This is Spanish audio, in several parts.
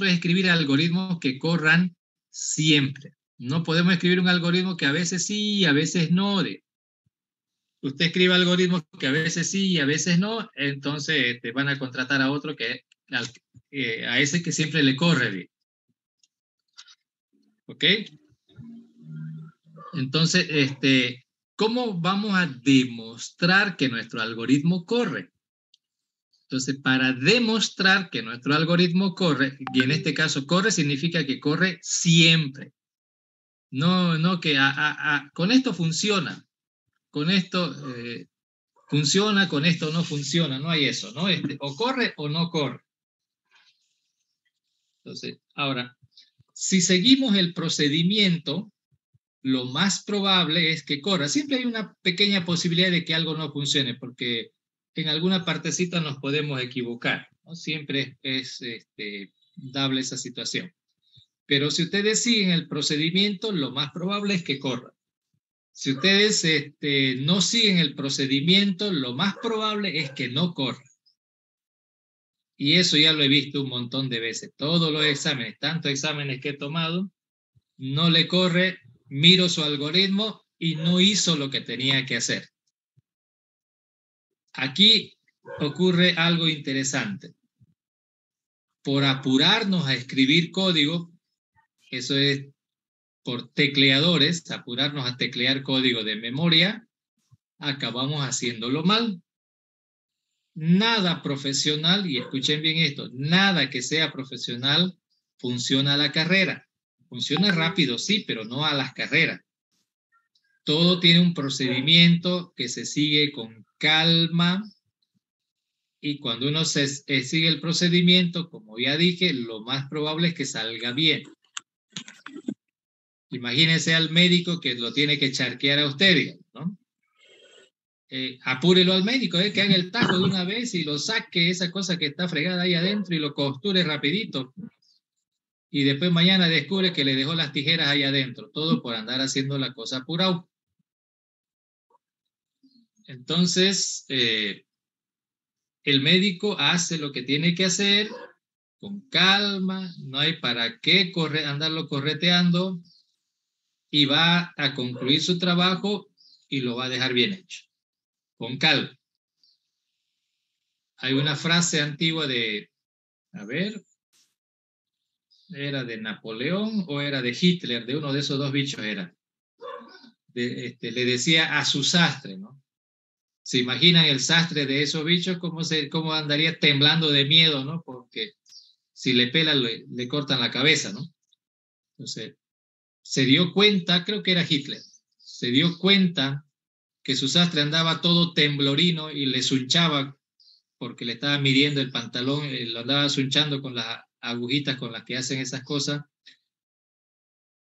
escribir algoritmos que corran siempre. No podemos escribir un algoritmo que a veces sí y a veces no. Usted escribe algoritmos que a veces sí y a veces no, entonces te van a contratar a otro a ese que siempre le corre bien. ¿Ok? Entonces, ¿cómo vamos a demostrar que nuestro algoritmo corre? Entonces, para demostrar que nuestro algoritmo corre, y en este caso corre significa que corre siempre. No, no que con esto funciona, con esto funciona, con esto no funciona, no hay eso, ¿no? O corre o no corre. Entonces, ahora, si seguimos el procedimiento, lo más probable es que corra. Siempre hay una pequeña posibilidad de que algo no funcione, porque en alguna partecita nos podemos equivocar, ¿no? Siempre es dable esa situación. Pero si ustedes siguen el procedimiento, lo más probable es que corra. Si ustedes no siguen el procedimiento, lo más probable es que no corra. Y eso ya lo he visto un montón de veces. Todos los exámenes, tantos exámenes que he tomado, no le corre, miro su algoritmo y no hizo lo que tenía que hacer. Aquí ocurre algo interesante. Por apurarnos a escribir código, eso es por tecleadores, apurarnos a teclear código de memoria, acabamos haciéndolo mal. Nada profesional, y escuchen bien esto, nada que sea profesional funciona a la carrera. Funciona rápido, sí, pero no a las carreras. Todo tiene un procedimiento que se sigue con calma y cuando uno sigue el procedimiento, como ya dije, lo más probable es que salga bien. Imagínense al médico que lo tiene que charquear a usted, ¿no? Apúrelo al médico, que haga el tajo de una vez y lo saque esa cosa que está fregada ahí adentro y lo costure rapidito. Y después mañana descubre que le dejó las tijeras ahí adentro, todo por andar haciendo la cosa apurado. Entonces, el médico hace lo que tiene que hacer con calma, no hay para qué andarlo correteando y va a concluir su trabajo y lo va a dejar bien hecho, con calma. Hay una frase antigua a ver, ¿era de Napoleón o era de Hitler? De uno de esos dos bichos era. Le decía a su sastre, ¿no? ¿Se imaginan el sastre de esos bichos? ¿Cómo andaría temblando de miedo, ¿no? Porque si le pelan, le cortan la cabeza, ¿no? Entonces, se dio cuenta, creo que era Hitler, se dio cuenta que su sastre andaba todo temblorino y le sunchaba porque le estaba midiendo el pantalón, lo andaba sunchando con las agujitas con las que hacen esas cosas,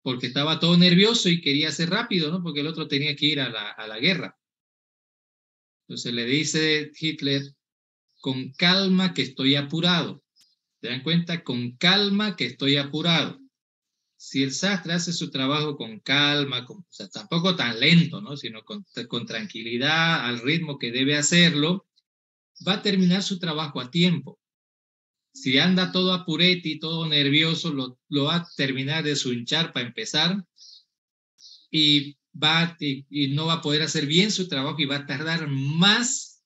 porque estaba todo nervioso y quería hacer rápido, ¿no? Porque el otro tenía que ir a la guerra. Entonces le dice Hitler, con calma que estoy apurado. ¿Se dan cuenta? Con calma que estoy apurado. Si el sastre hace su trabajo con calma, o sea, tampoco tan lento, ¿no? Sino con tranquilidad, al ritmo que debe hacerlo, va a terminar su trabajo a tiempo. Si anda todo apurete y todo nervioso, lo va a terminar de sunchar para empezar y no va a poder hacer bien su trabajo y va a tardar más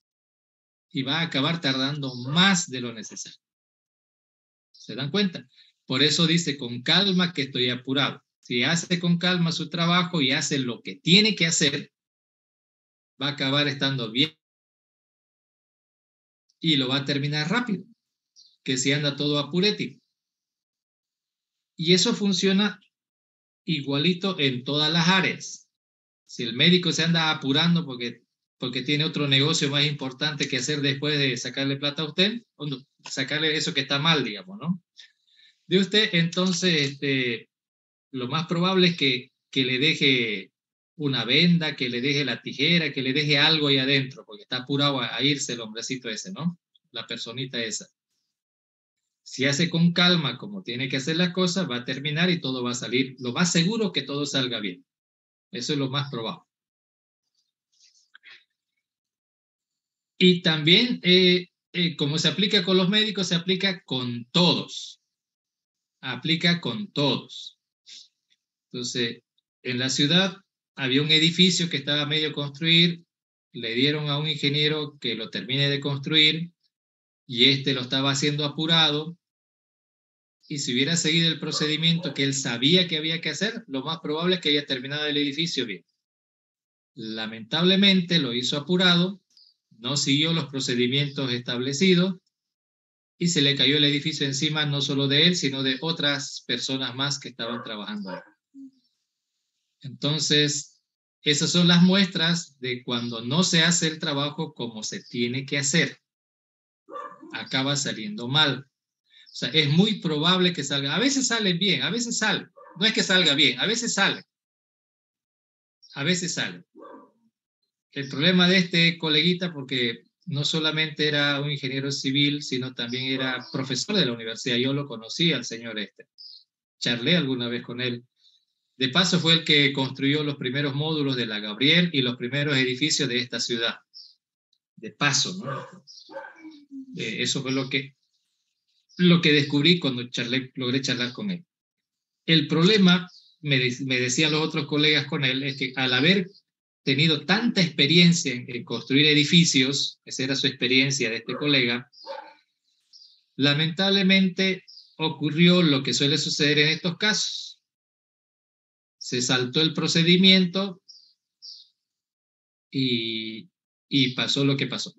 y va a acabar tardando más de lo necesario. ¿Se dan cuenta? Por eso dice con calma que estoy apurado. Si hace con calma su trabajo y hace lo que tiene que hacer, va a acabar estando bien y lo va a terminar rápido, que si anda todo apurético. Y eso funciona igualito en todas las áreas. Si el médico se anda apurando porque tiene otro negocio más importante que hacer después de sacarle plata a usted, o no, sacarle eso que está mal, digamos, ¿no? De usted, entonces, lo más probable es que le deje una venda, que le deje la tijera, que le deje algo ahí adentro, porque está apurado a irse el hombrecito ese, ¿no? La personita esa. Si hace con calma como tiene que hacer las cosas, va a terminar y todo va a salir. Lo más seguro que todo salga bien. Eso es lo más probable. Y también, como se aplica con los médicos, se aplica con todos. aplica con todos. Entonces, en la ciudad había un edificio que estaba a medio construir, le dieron a un ingeniero que lo termine de construir y este lo estaba haciendo apurado, y si hubiera seguido el procedimiento que él sabía que había que hacer, lo más probable es que haya terminado el edificio bien. Lamentablemente lo hizo apurado, no siguió los procedimientos establecidos y se le cayó el edificio encima, no solo de él, sino de otras personas más que estaban trabajando ahí. Entonces, esas son las muestras de cuando no se hace el trabajo como se tiene que hacer. Acaba saliendo mal. O sea, es muy probable que salga. A veces sale bien, a veces sale. No es que salga bien, a veces sale. A veces sale. El problema de este coleguita, porque no solamente era un ingeniero civil, sino también era profesor de la universidad. Yo lo conocí al señor este. Charlé alguna vez con él. De paso fue el que construyó los primeros módulos de la Gabriel y los primeros edificios de esta ciudad. De paso, ¿no? Eso fue lo que descubrí cuando logré charlar con él. El problema, me decían los otros colegas con él, es que al haber tenido tanta experiencia en construir edificios, esa era su experiencia de este colega, lamentablemente ocurrió lo que suele suceder en estos casos. Se saltó el procedimiento y pasó lo que pasó.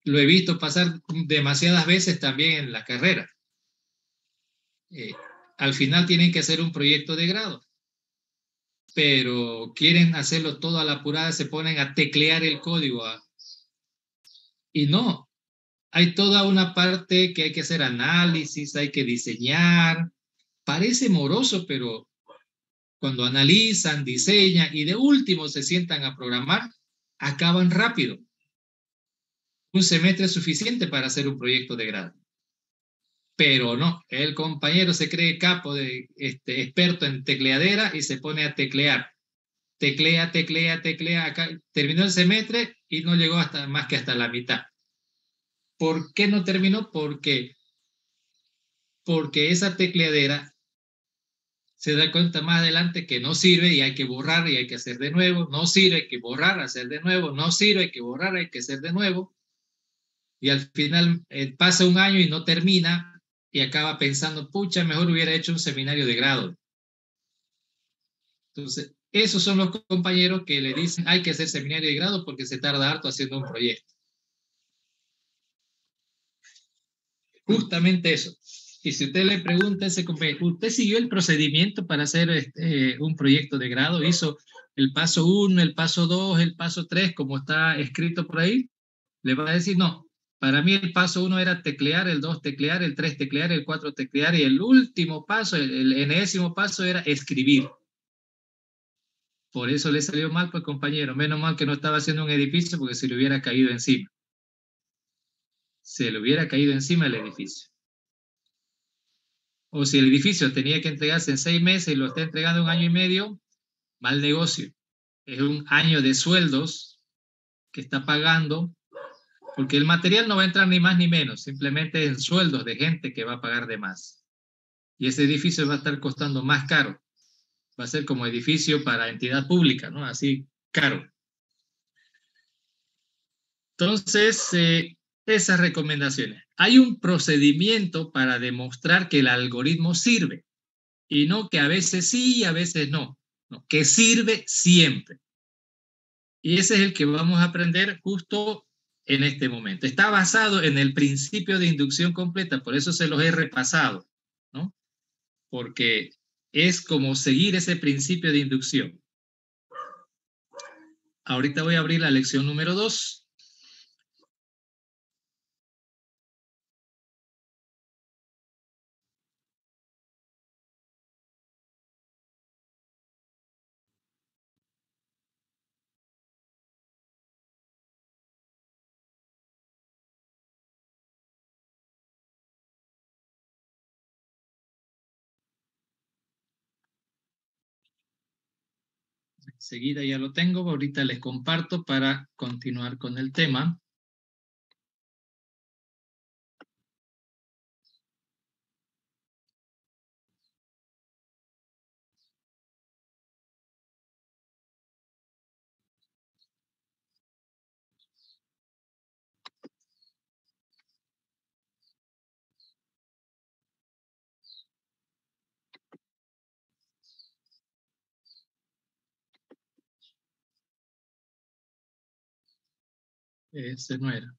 Lo he visto pasar demasiadas veces también en la carrera. Al final tienen que hacer un proyecto de grado, pero quieren hacerlo todo a la apurada, se ponen a teclear el código. Y no, hay toda una parte que hay que hacer análisis, hay que diseñar. Parece moroso, pero cuando analizan, diseñan y de último se sientan a programar, acaban rápido. Un semestre es suficiente para hacer un proyecto de grado. Pero no, el compañero se cree capo de experto en tecleadera y se pone a teclear. Teclea, teclea, teclea. Acá, terminó el semestre y no llegó hasta más que hasta la mitad. ¿Por qué no terminó? Porque esa tecleadera se da cuenta más adelante que no sirve y hay que borrar y hay que hacer de nuevo. No sirve, hay que borrar, hacer de nuevo. No sirve, hay que borrar, hay que hacer de nuevo. Y al final pasa un año y no termina y acaba pensando, pucha, mejor hubiera hecho un seminario de grado. Entonces, esos son los compañeros que le dicen hay que hacer seminario de grado porque se tarda harto haciendo un proyecto. Justamente eso. Y si usted le pregunta a ese compañero, ¿usted siguió el procedimiento para hacer un proyecto de grado? ¿Hizo el paso 1, el paso 2, el paso 3, como está escrito por ahí? Le va a decir, no, para mí el paso 1 era teclear, el 2 teclear, el 3 teclear, el 4 teclear, y el último paso, el enésimo paso era escribir. Por eso le salió mal, pues compañero. Menos mal que no estaba haciendo un edificio porque se le hubiera caído encima. Se le hubiera caído encima el edificio. O si el edificio tenía que entregarse en 6 meses y lo está entregando en 1 año y medio, mal negocio. Es un año de sueldos que está pagando, porque el material no va a entrar ni más ni menos, simplemente en sueldos de gente que va a pagar de más. Y ese edificio va a estar costando más caro. Va a ser como edificio para entidad pública, ¿no? Así, caro. Entonces, esas recomendaciones. Hay un procedimiento para demostrar que el algoritmo sirve y no que a veces sí y a veces no, no, que sirve siempre. Y ese es el que vamos a aprender justo en este momento. Está basado en el principio de inducción completa, por eso se los he repasado, ¿no? Porque es como seguir ese principio de inducción. Ahorita voy a abrir la lección número 2. Enseguida ya lo tengo, ahorita les comparto para continuar con el tema. Ese no era.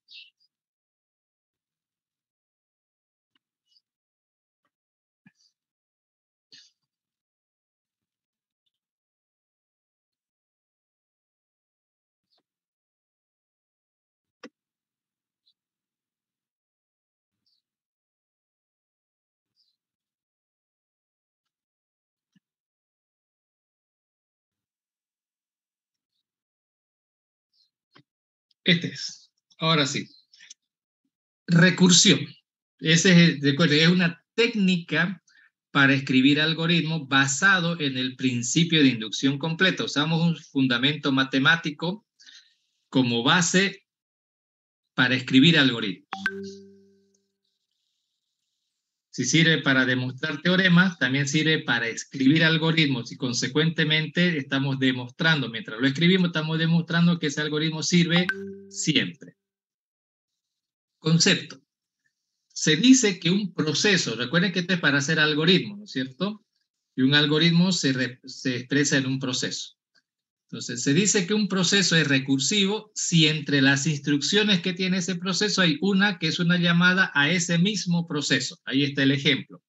Este es. Ahora sí. Recursión. Recuerden, es una técnica para escribir algoritmos basado en el principio de inducción completa. Usamos un fundamento matemático como base para escribir algoritmos. Si sirve para demostrar teoremas, también sirve para escribir algoritmos y consecuentemente estamos demostrando, mientras lo escribimos, estamos demostrando que ese algoritmo sirve siempre. Concepto. Se dice que un proceso, recuerden que esto es para hacer algoritmos, ¿no es cierto? Y un algoritmo se expresa en un proceso. Entonces, se dice que un proceso es recursivo si entre las instrucciones que tiene ese proceso hay una que es una llamada a ese mismo proceso. Ahí está el ejemplo.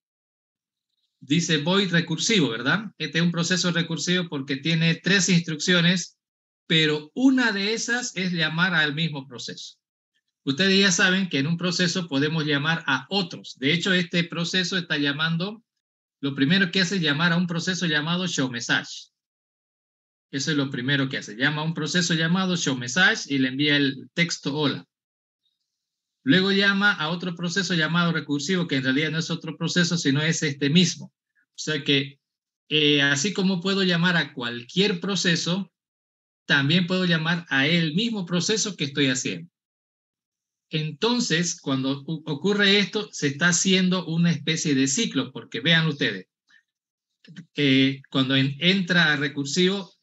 Dice void recursivo, ¿verdad? Este es un proceso recursivo porque tiene 3 instrucciones, pero una de esas es llamar al mismo proceso. Ustedes ya saben que en un proceso podemos llamar a otros. De hecho, este proceso está llamando, lo primero que hace es llamar a un proceso llamado showMessage. Eso es lo primero que hace. Llama a un proceso llamado showMessage y le envía el texto hola. Luego llama a otro proceso llamado recursivo, que en realidad no es otro proceso, sino es este mismo. O sea que, así como puedo llamar a cualquier proceso, también puedo llamar a el mismo proceso que estoy haciendo. Entonces, cuando ocurre esto, se está haciendo una especie de ciclo, porque vean ustedes, cuando entra a recursivo,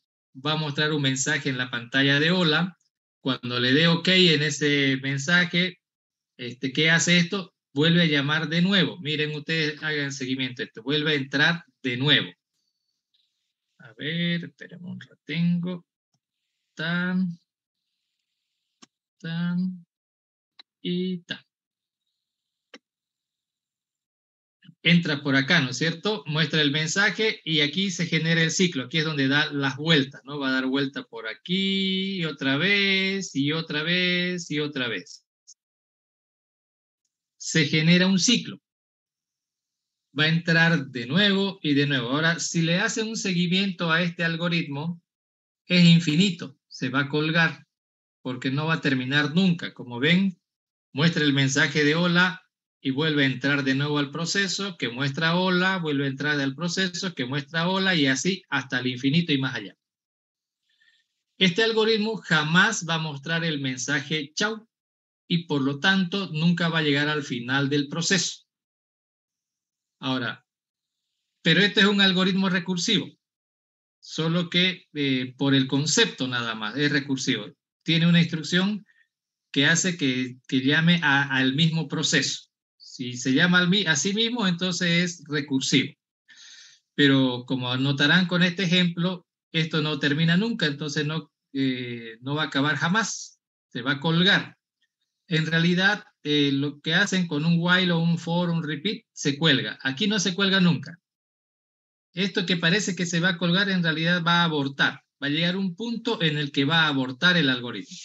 va a mostrar un mensaje en la pantalla de hola. Cuando le dé OK en ese mensaje, ¿qué hace esto? Vuelve a llamar de nuevo. Miren, ustedes hagan seguimiento a esto. Vuelve a entrar de nuevo. A ver, esperemos un ratengo. Tan, tan y tan. Entra por acá, ¿no es cierto? Muestra el mensaje y aquí se genera el ciclo. Aquí es donde da las vueltas, ¿no? Va a dar vuelta por aquí y otra vez y otra vez y otra vez. Se genera un ciclo. Va a entrar de nuevo y de nuevo. Ahora, si le hacen un seguimiento a este algoritmo, es infinito. Se va a colgar porque no va a terminar nunca. Como ven, muestra el mensaje de hola y vuelve a entrar de nuevo al proceso, que muestra hola, vuelve a entrar al proceso, que muestra hola, y así hasta el infinito y más allá. Este algoritmo jamás va a mostrar el mensaje chau y por lo tanto nunca va a llegar al final del proceso. Ahora, pero este es un algoritmo recursivo, solo que por el concepto nada más, es recursivo. Tiene una instrucción que hace que llame al mismo proceso. Si se llama a sí mismo, entonces es recursivo. Pero como notarán con este ejemplo, esto no termina nunca, entonces no va a acabar jamás, se va a colgar. En realidad, lo que hacen con un while o un for, un repeat, se cuelga. Aquí no se cuelga nunca. Esto que parece que se va a colgar, en realidad va a abortar. Va a llegar un punto en el que va a abortar el algoritmo.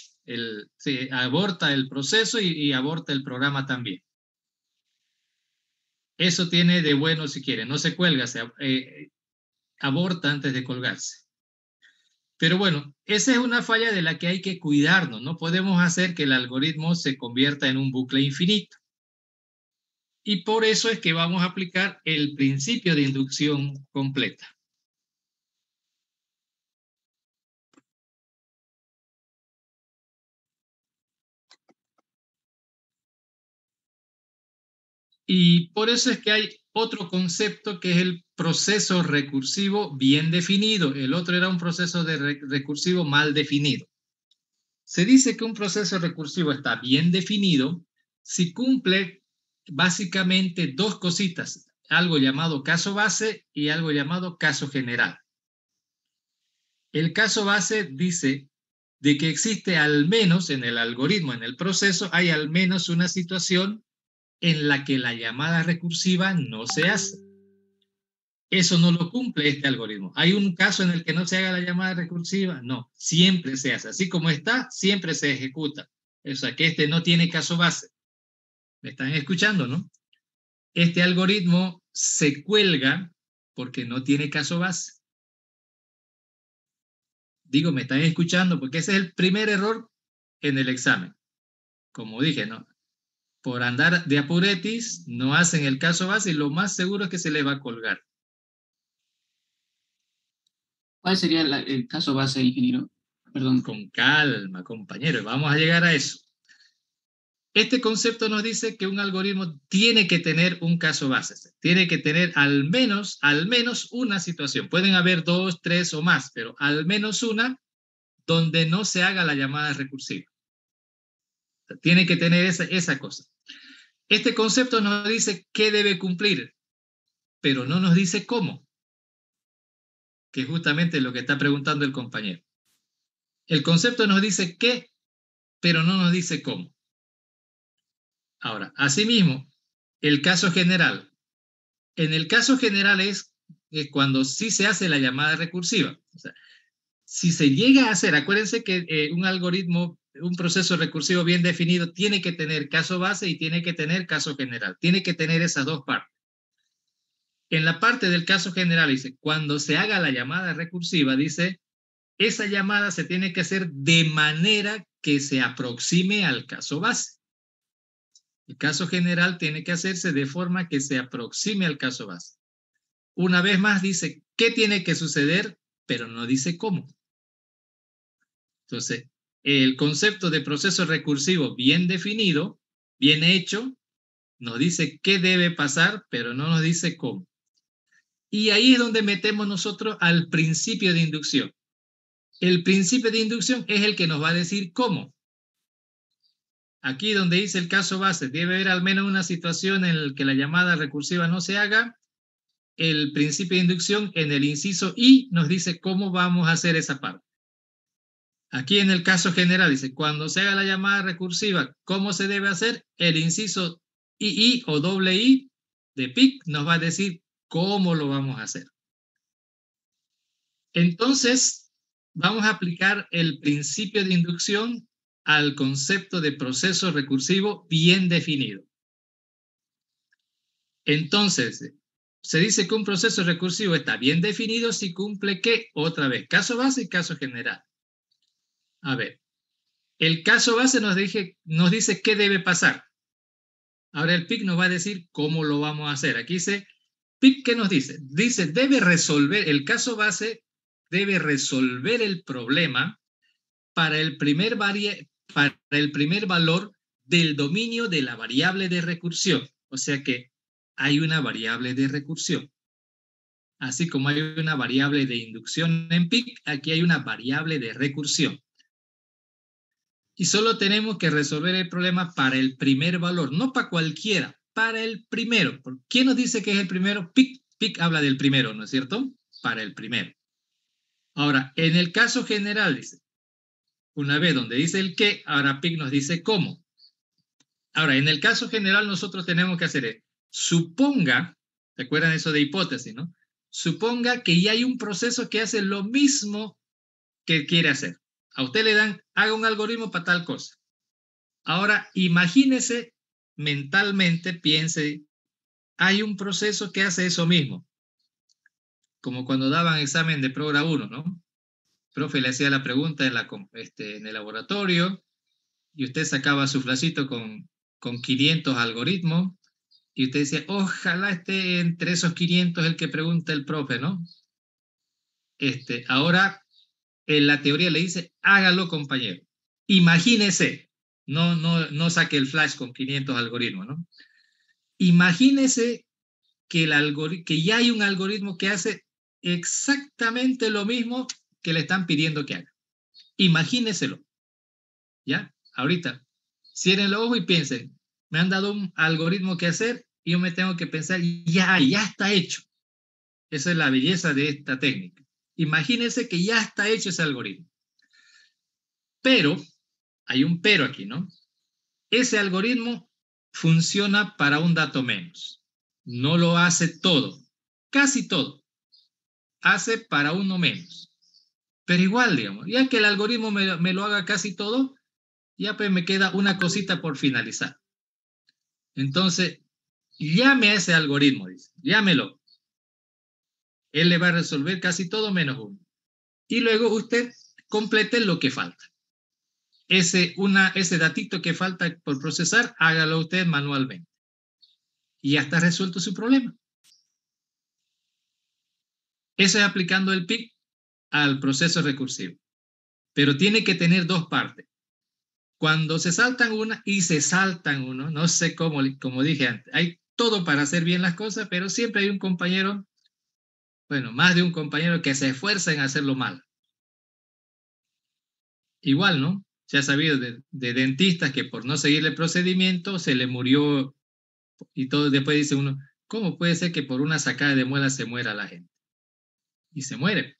Se aborta el proceso y aborta el programa también. Eso tiene de bueno si quiere, no se cuelga, aborta antes de colgarse. Pero bueno, esa es una falla de la que hay que cuidarnos. No podemos hacer que el algoritmo se convierta en un bucle infinito. Y por eso es que vamos a aplicar el principio de inducción completa. Y por eso es que hay otro concepto que es el proceso recursivo bien definido. El otro era un proceso recursivo mal definido. Se dice que un proceso recursivo está bien definido si cumple básicamente 2 cositas, algo llamado caso base y algo llamado caso general. El caso base dice de que existe al menos en el algoritmo, en el proceso, hay al menos una situación en la que la llamada recursiva no se hace. Eso no lo cumple este algoritmo. ¿Hay un caso en el que no se haga la llamada recursiva? No, siempre se hace. Así como está, siempre se ejecuta. O sea que este no tiene caso base. ¿Me están escuchando, no? Este algoritmo se cuelga porque no tiene caso base. Digo, me están escuchando porque ese es el primer error en el examen. Como dije, ¿no? Por andar de apuretis, no hacen el caso base y lo más seguro es que se le va a colgar. ¿Cuál sería el caso base, ingeniero? Perdón. Con calma, compañero, vamos a llegar a eso. Este concepto nos dice que un algoritmo tiene que tener un caso base, tiene que tener al menos una situación. Pueden haber 2, 3 o más, pero al menos una donde no se haga la llamada recursiva. Tiene que tener esa cosa. Este concepto nos dice qué debe cumplir, pero no nos dice cómo, que es justamente lo que está preguntando el compañero. El concepto nos dice qué, pero no nos dice cómo. Ahora, asimismo, el caso general. En el caso general es cuando sí se hace la llamada recursiva. O sea, si se llega a hacer, acuérdense que un algoritmo, un proceso recursivo bien definido, tiene que tener caso base y tiene que tener caso general. Tiene que tener esas dos partes. En la parte del caso general dice, cuando se haga la llamada recursiva, dice, esa llamada se tiene que hacer de manera que se aproxime al caso base. El caso general tiene que hacerse de forma que se aproxime al caso base. Una vez más dice qué tiene que suceder, pero no dice cómo. Entonces, el concepto de proceso recursivo bien definido, bien hecho, nos dice qué debe pasar, pero no nos dice cómo. Y ahí es donde metemos nosotros al principio de inducción. El principio de inducción es el que nos va a decir cómo. Aquí donde dice el caso base, debe haber al menos una situación en la que la llamada recursiva no se haga. El principio de inducción en el inciso I nos dice cómo vamos a hacer esa parte. Aquí en el caso general dice, cuando se haga la llamada recursiva, ¿cómo se debe hacer? El inciso II o doble I de PIC nos va a decir cómo lo vamos a hacer. Entonces, vamos a aplicar el principio de inducción al concepto de proceso recursivo bien definido. Entonces, se dice que un proceso recursivo está bien definido si cumple ¿qué? Otra vez, caso base y caso general. A ver, el caso base nos dice qué debe pasar. Ahora el PIC nos va a decir cómo lo vamos a hacer. Aquí dice, PIC, ¿qué nos dice? Dice, el caso base debe resolver el problema para el primer valor del dominio de la variable de recursión. O sea que hay una variable de recursión. Así como hay una variable de inducción en PIC, aquí hay una variable de recursión. Y solo tenemos que resolver el problema para el primer valor, no para cualquiera, para el primero. ¿Quién nos dice que es el primero? PIC. PIC habla del primero, ¿no es cierto? Para el primero. Ahora, en el caso general, dice, una vez donde dice el qué, ahora PIC nos dice cómo. Ahora, en el caso general nosotros tenemos que hacer es, suponga, ¿se acuerdan eso de hipótesis, no? Suponga que ya hay un proceso que hace lo mismo que quiere hacer. A usted le dan, haga un algoritmo para tal cosa. Ahora, imagínese mentalmente, piense, hay un proceso que hace eso mismo. Como cuando daban examen de Progra 1, ¿no? El profe le hacía la pregunta en el laboratorio y usted sacaba su flacito con 500 algoritmos y usted decía, ojalá esté entre esos 500 el que pregunta el profe, ¿no? Ahora, en la teoría le dice, hágalo, compañero. Imagínese, no saque el flash con 500 algoritmos, ¿no? Imagínese que ya hay un algoritmo que hace exactamente lo mismo que le están pidiendo que haga. Imagíneselo. ¿Ya? Ahorita, cierren los ojos y piensen, me han dado un algoritmo que hacer y yo me tengo que pensar, ya está hecho. Esa es la belleza de esta técnica. Imagínense que ya está hecho ese algoritmo. Pero, hay un pero aquí, ¿no? Ese algoritmo funciona para un dato menos. No lo hace todo, casi todo. Hace para uno menos. Pero igual, digamos, ya que el algoritmo me lo haga casi todo, ya pues me queda una cosita por finalizar. Entonces, llame a ese algoritmo, dice, llámelo. Él le va a resolver casi todo menos uno. Y luego usted complete lo que falta. Ese datito que falta por procesar, hágalo usted manualmente. Y ya está resuelto su problema. Eso es aplicando el PIC al proceso recursivo. Pero tiene que tener dos partes. Cuando se saltan una y se saltan uno, no sé cómo, como dije antes, hay todo para hacer bien las cosas, pero siempre hay un compañero, bueno, más de un compañero que se esfuerza en hacerlo mal. Igual, ¿no? Se ha sabido de dentistas que por no seguir el procedimiento se le murió y todo. Después dice uno, ¿cómo puede ser que por una sacada de muela se muera la gente? Y se muere.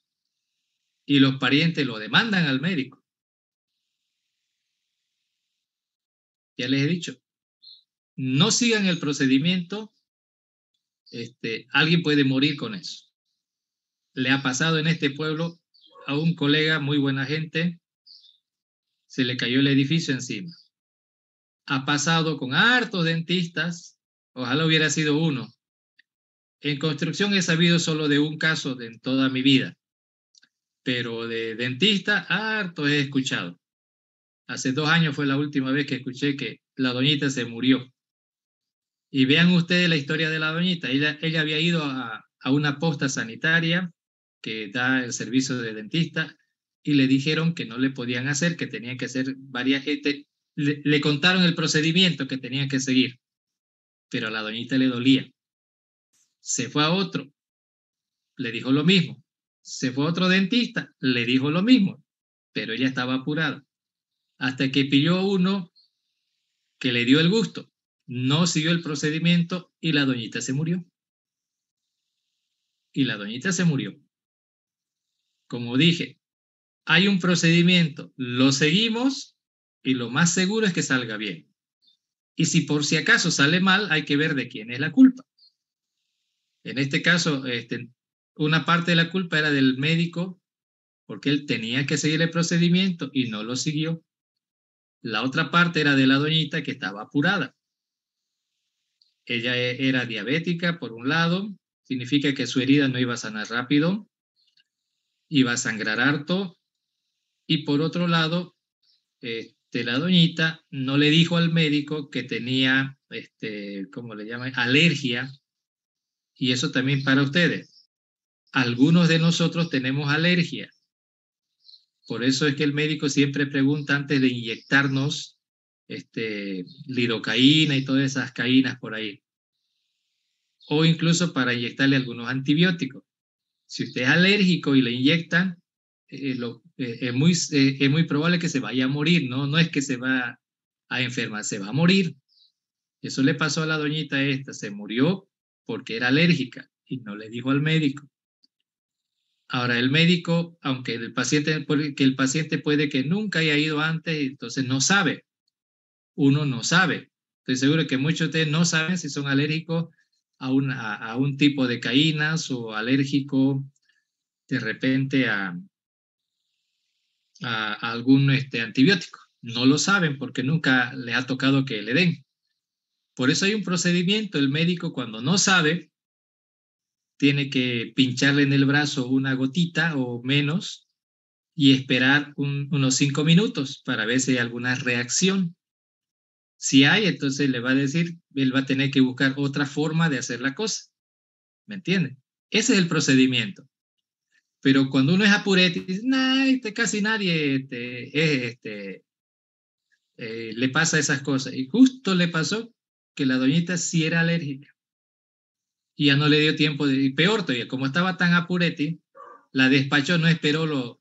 Y los parientes lo demandan al médico. Ya les he dicho, no sigan el procedimiento, alguien puede morir con eso. Le ha pasado en este pueblo a un colega, muy buena gente, se le cayó el edificio encima. Ha pasado con hartos dentistas, ojalá hubiera sido uno. En construcción he sabido solo de un caso en toda mi vida, pero de dentista harto he escuchado. Hace 2 años fue la última vez que escuché que la doñita se murió. Y vean ustedes la historia de la doñita. Ella había ido a una posta sanitaria que da el servicio de dentista y le dijeron que no le podían hacer, que tenían que hacer varias... le contaron el procedimiento que tenían que seguir, pero a la doñita le dolía. Se fue a otro, le dijo lo mismo. Se fue a otro dentista, le dijo lo mismo, pero ella estaba apurada. Hasta que pilló uno que le dio el gusto, no siguió el procedimiento y la doñita se murió. Y la doñita se murió. Como dije, hay un procedimiento, lo seguimos y lo más seguro es que salga bien. Y si por si acaso sale mal, hay que ver de quién es la culpa. En este caso, una parte de la culpa era del médico porque él tenía que seguir el procedimiento y no lo siguió. La otra parte era de la doñita que estaba apurada. Ella era diabética, por un lado, significa que su herida no iba a sanar rápido, iba a sangrar harto, y por otro lado, la doñita no le dijo al médico que tenía, ¿cómo le llaman? Alergia, y eso también para ustedes. Algunos de nosotros tenemos alergia. Por eso es que el médico siempre pregunta antes de inyectarnos lidocaína y todas esas caínas por ahí. O incluso para inyectarle algunos antibióticos. Si usted es alérgico y le inyectan, es muy probable que se vaya a morir, ¿no? No es que se va a enfermar, se va a morir. Eso le pasó a la doñita esta, se murió porque era alérgica y no le dijo al médico. Ahora, el médico, aunque el paciente puede que nunca haya ido antes, entonces no sabe. Uno no sabe. Estoy seguro que muchos de ustedes no saben si son alérgicos a un tipo de caínas o alérgico de repente a algún antibiótico. No lo saben porque nunca les ha tocado que le den. Por eso hay un procedimiento. El médico, cuando no sabe, tiene que pincharle en el brazo una gotita o menos y esperar unos 5 minutos para ver si hay alguna reacción. Si hay, entonces le va a decir, él va a tener que buscar otra forma de hacer la cosa. ¿Me entiende? Ese es el procedimiento. Pero cuando uno es apurete, dice, nah, casi nadie le pasa esas cosas. Y justo le pasó que la doñita sí era alérgica. Y ya no le dio tiempo de... Y peor todavía, como estaba tan apurete, la despachó, no esperó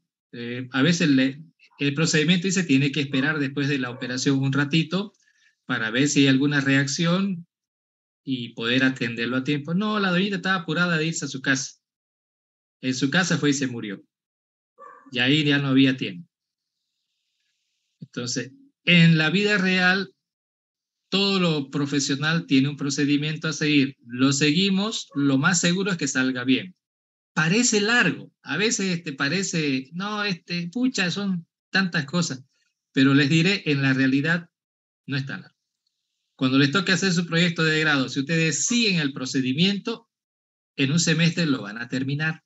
a veces el procedimiento dice tiene que esperar después de la operación un ratito para ver si hay alguna reacción y poder atenderlo a tiempo. No, la doñita estaba apurada de irse a su casa. En su casa fue y se murió. Y ahí ya no había tiempo. Entonces, en la vida real, todo lo profesional tiene un procedimiento a seguir. Lo seguimos, lo más seguro es que salga bien. Parece largo, a veces parece, no, pucha, son tantas cosas, pero les diré, en la realidad no es tan largo. Cuando les toque hacer su proyecto de grado, si ustedes siguen el procedimiento, en un semestre lo van a terminar.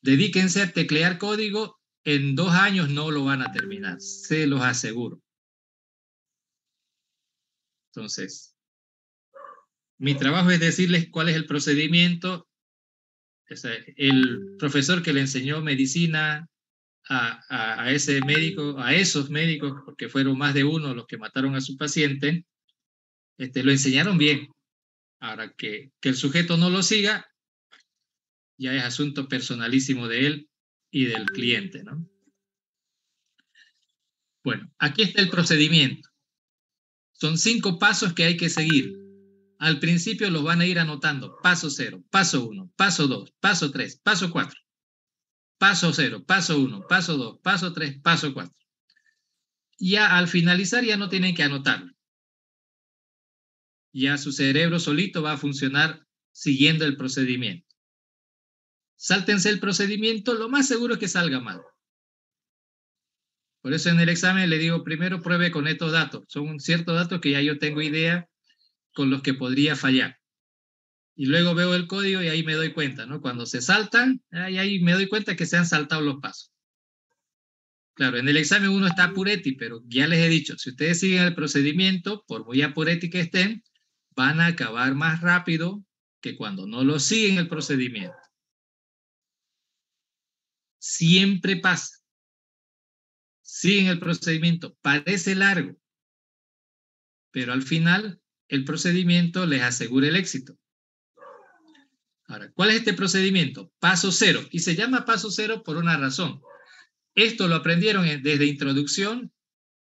Dedíquense a teclear código, en 2 años no lo van a terminar, se los aseguro. Entonces, mi trabajo es decirles cuál es el procedimiento. El profesor que le enseñó medicina a ese médico, a esos médicos, porque fueron más de uno los que mataron a su paciente, lo enseñaron bien. Ahora, que el sujeto no lo siga, ya es asunto personalísimo de él y del cliente, ¿no? Bueno, aquí está el procedimiento. Son 5 pasos que hay que seguir. Al principio los van a ir anotando. Paso 0, paso 1, paso 2, paso 3, paso 4. Paso 0, paso 1, paso 2, paso 3, paso 4. Ya al finalizar ya no tienen que anotarlo. Ya su cerebro solito va a funcionar siguiendo el procedimiento. Sáltense el procedimiento, lo más seguro es que salga mal. Por eso en el examen le digo, primero pruebe con estos datos. Son ciertos datos que ya yo tengo idea con los que podría fallar. Y luego veo el código y ahí me doy cuenta, ¿no? Cuando se saltan, ahí me doy cuenta que se han saltado los pasos. Claro, en el examen uno está apureti, pero ya les he dicho, si ustedes siguen el procedimiento, por muy apureti que estén, van a acabar más rápido que cuando no lo siguen el procedimiento. Siempre pasa. Siguen el procedimiento, parece largo, pero al final el procedimiento les asegura el éxito. Ahora, ¿cuál es este procedimiento? Paso 0. Y se llama paso 0 por una razón. Esto lo aprendieron desde introducción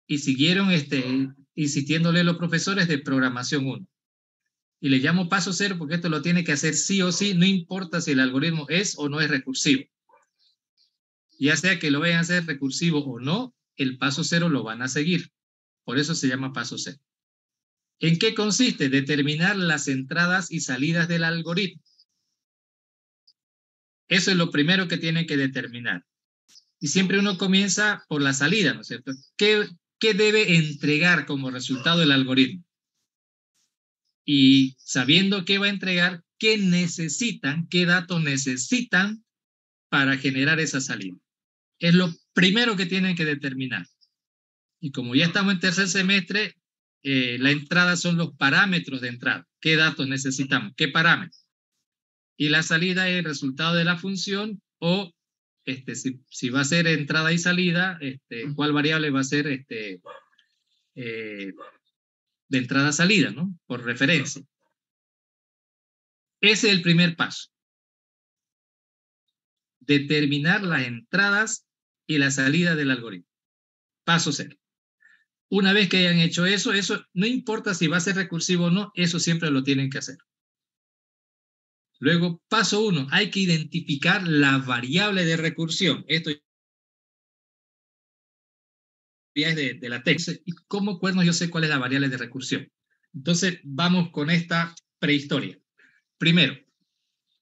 y siguieron insistiéndole los profesores de programación 1. Y le llamo paso 0 porque esto lo tiene que hacer sí o sí, no importa si el algoritmo es o no es recursivo. Ya sea que lo vayan a hacer recursivo o no, el paso 0 lo van a seguir. Por eso se llama paso 0. ¿En qué consiste? Determinar las entradas y salidas del algoritmo. Eso es lo primero que tienen que determinar. Y siempre uno comienza por la salida, ¿no es cierto? ¿Qué debe entregar como resultado el algoritmo? Y sabiendo qué va a entregar, ¿qué necesitan, qué datos necesitan para generar esa salida? Es lo primero que tienen que determinar. Y como ya estamos en tercer semestre, la entrada son los parámetros de entrada. ¿Qué datos necesitamos? ¿Qué parámetros? Y la salida es el resultado de la función o si va a ser entrada y salida, cuál variable va a ser de entrada-salida, ¿no? Por referencia. Ese es el primer paso. Determinar las entradas y la salida del algoritmo. Paso 0. Una vez que hayan hecho eso no importa si va a ser recursivo o no, eso siempre lo tienen que hacer. Luego, paso 1, hay que identificar la variable de recursión. Esto ya es de la texto. ¿Y cómo cuernos yo sé cuál es la variable de recursión? Entonces, vamos con esta prehistoria. Primero,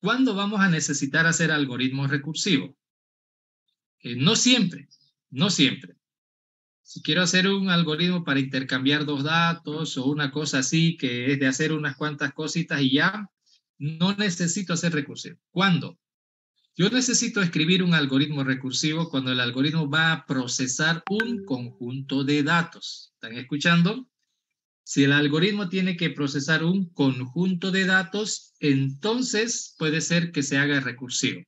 ¿cuándo vamos a necesitar hacer algoritmos recursivos? No siempre, no siempre. Si quiero hacer un algoritmo para intercambiar 2 datos o una cosa así, que es de hacer unas cuantas cositas y ya, no necesito hacer recursivo. ¿Cuándo? Yo necesito escribir un algoritmo recursivo cuando el algoritmo va a procesar un conjunto de datos. ¿Están escuchando? Si el algoritmo tiene que procesar un conjunto de datos, entonces puede ser que se haga recursivo.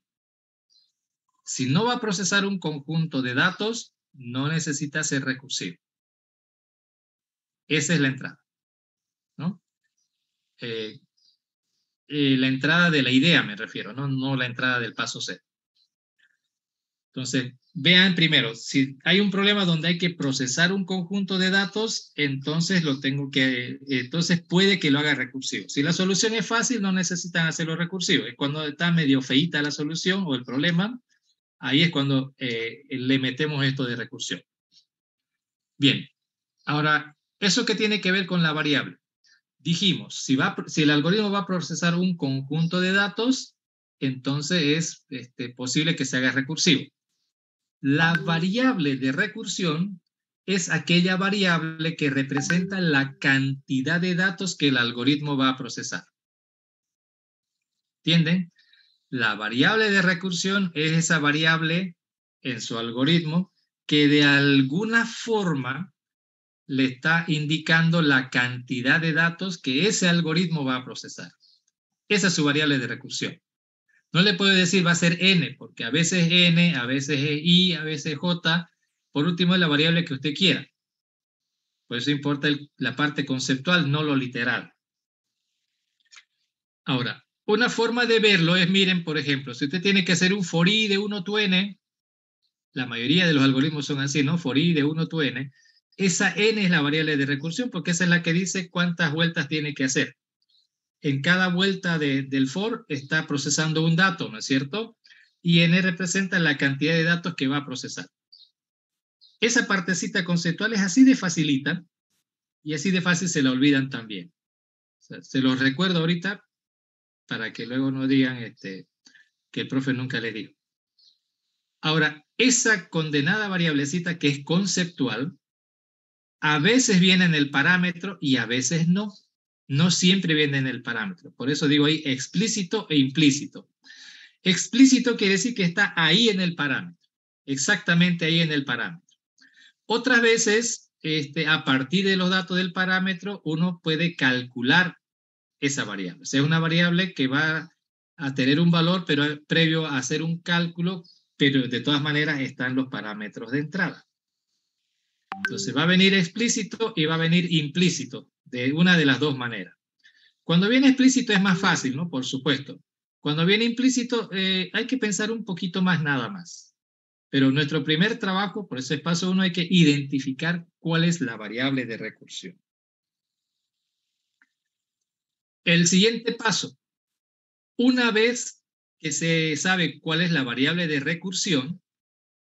Si no va a procesar un conjunto de datos, no necesita ser recursivo. Esa es la entrada, ¿no? La entrada de la idea me refiero, no la entrada del paso C. Entonces, vean primero, si hay un problema donde hay que procesar un conjunto de datos, entonces entonces puede que lo haga recursivo. Si la solución es fácil, no necesitan hacerlo recursivo. Es cuando está medio feíta la solución o el problema, ahí es cuando le metemos esto de recursión. Bien, ahora, ¿eso qué tiene que ver con la variable? Dijimos, si el algoritmo va a procesar un conjunto de datos, entonces es posible que se haga recursivo. La variable de recursión es aquella variable que representa la cantidad de datos que el algoritmo va a procesar. ¿Entienden? La variable de recursión es esa variable en su algoritmo que de alguna forma le está indicando la cantidad de datos que ese algoritmo va a procesar. Esa es su variable de recursión. No le puedo decir va a ser n, porque a veces es n, a veces es i, a veces es j. Por último, es la variable que usted quiera. Por eso importa la parte conceptual, no lo literal. Ahora, una forma de verlo es, miren, por ejemplo, si usted tiene que hacer un for i de 1 to n, la mayoría de los algoritmos son así, ¿no? For i de 1 to n, esa n es la variable de recursión porque esa es la que dice cuántas vueltas tiene que hacer. En cada vuelta del for está procesando un dato, ¿no es cierto? Y n representa la cantidad de datos que va a procesar. Esa partecita conceptual es así de facilita y así de fácil se la olvidan también. O sea, se los recuerdo ahorita para que luego no digan que el profe nunca les dijo. Ahora, esa condenada variablecita que es conceptual, a veces viene en el parámetro y a veces no. No siempre viene en el parámetro. Por eso digo ahí explícito e implícito. Explícito quiere decir que está ahí en el parámetro. Exactamente ahí en el parámetro. Otras veces, a partir de los datos del parámetro, uno puede calcular esa variable. O sea, es una variable que va a tener un valor, pero previo a hacer un cálculo, pero de todas maneras están los parámetros de entrada. Entonces va a venir explícito y va a venir implícito, de una de las dos maneras. Cuando viene explícito es más fácil, ¿no? Por supuesto. Cuando viene implícito hay que pensar un poquito más nada más. Pero nuestro primer trabajo, por ese paso 1, hay que identificar cuál es la variable de recursión. El siguiente paso, una vez que se sabe cuál es la variable de recursión,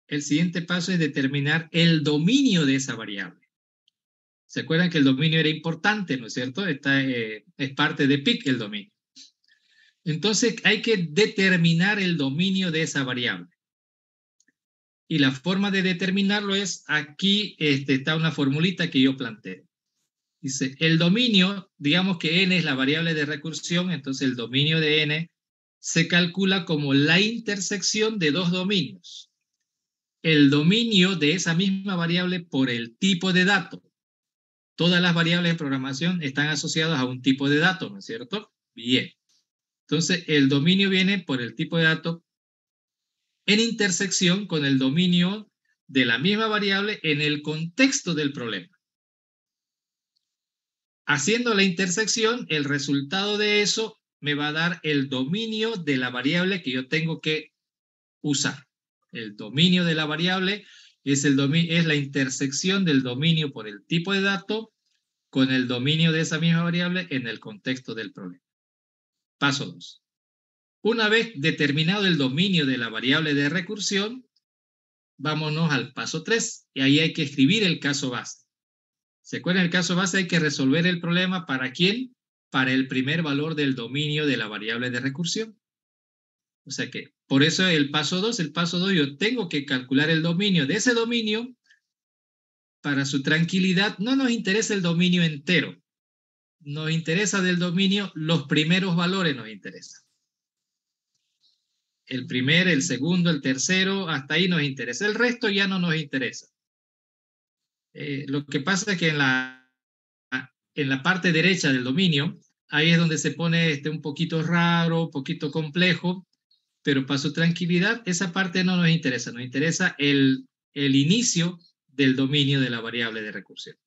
el siguiente paso es determinar el dominio de esa variable. ¿Se acuerdan que el dominio era importante, no es cierto? Es parte de PIC el dominio. Entonces hay que determinar el dominio de esa variable. Y la forma de determinarlo es, aquí está una formulita que yo planteo. Dice, el dominio, digamos que n es la variable de recursión, entonces el dominio de n se calcula como la intersección de dos dominios. El dominio de esa misma variable por el tipo de dato. Todas las variables de programación están asociadas a un tipo de dato, ¿no es cierto? Bien. Entonces, el dominio viene por el tipo de dato en intersección con el dominio de la misma variable en el contexto del problema. Haciendo la intersección, el resultado de eso me va a dar el dominio de la variable que yo tengo que usar. El dominio de la variable es la intersección del dominio por el tipo de dato con el dominio de esa misma variable en el contexto del problema. Paso 2. Una vez determinado el dominio de la variable de recursión, vámonos al paso 3, y ahí hay que escribir el caso base. ¿Se acuerdan? El caso base hay que resolver el problema ¿para quién? Para el primer valor del dominio de la variable de recursión. O sea que, por eso el paso 2 yo tengo que calcular el dominio de ese dominio. Para su tranquilidad, no nos interesa el dominio entero. Nos interesa del dominio, los primeros valores nos interesan. El primer, el segundo, el tercero, hasta ahí nos interesa. El resto ya no nos interesa. Lo que pasa es que en la parte derecha del dominio, ahí es donde se pone un poquito raro, un poquito complejo, pero para su tranquilidad, esa parte no nos interesa. Nos interesa el inicio del dominio de la variable de recursión.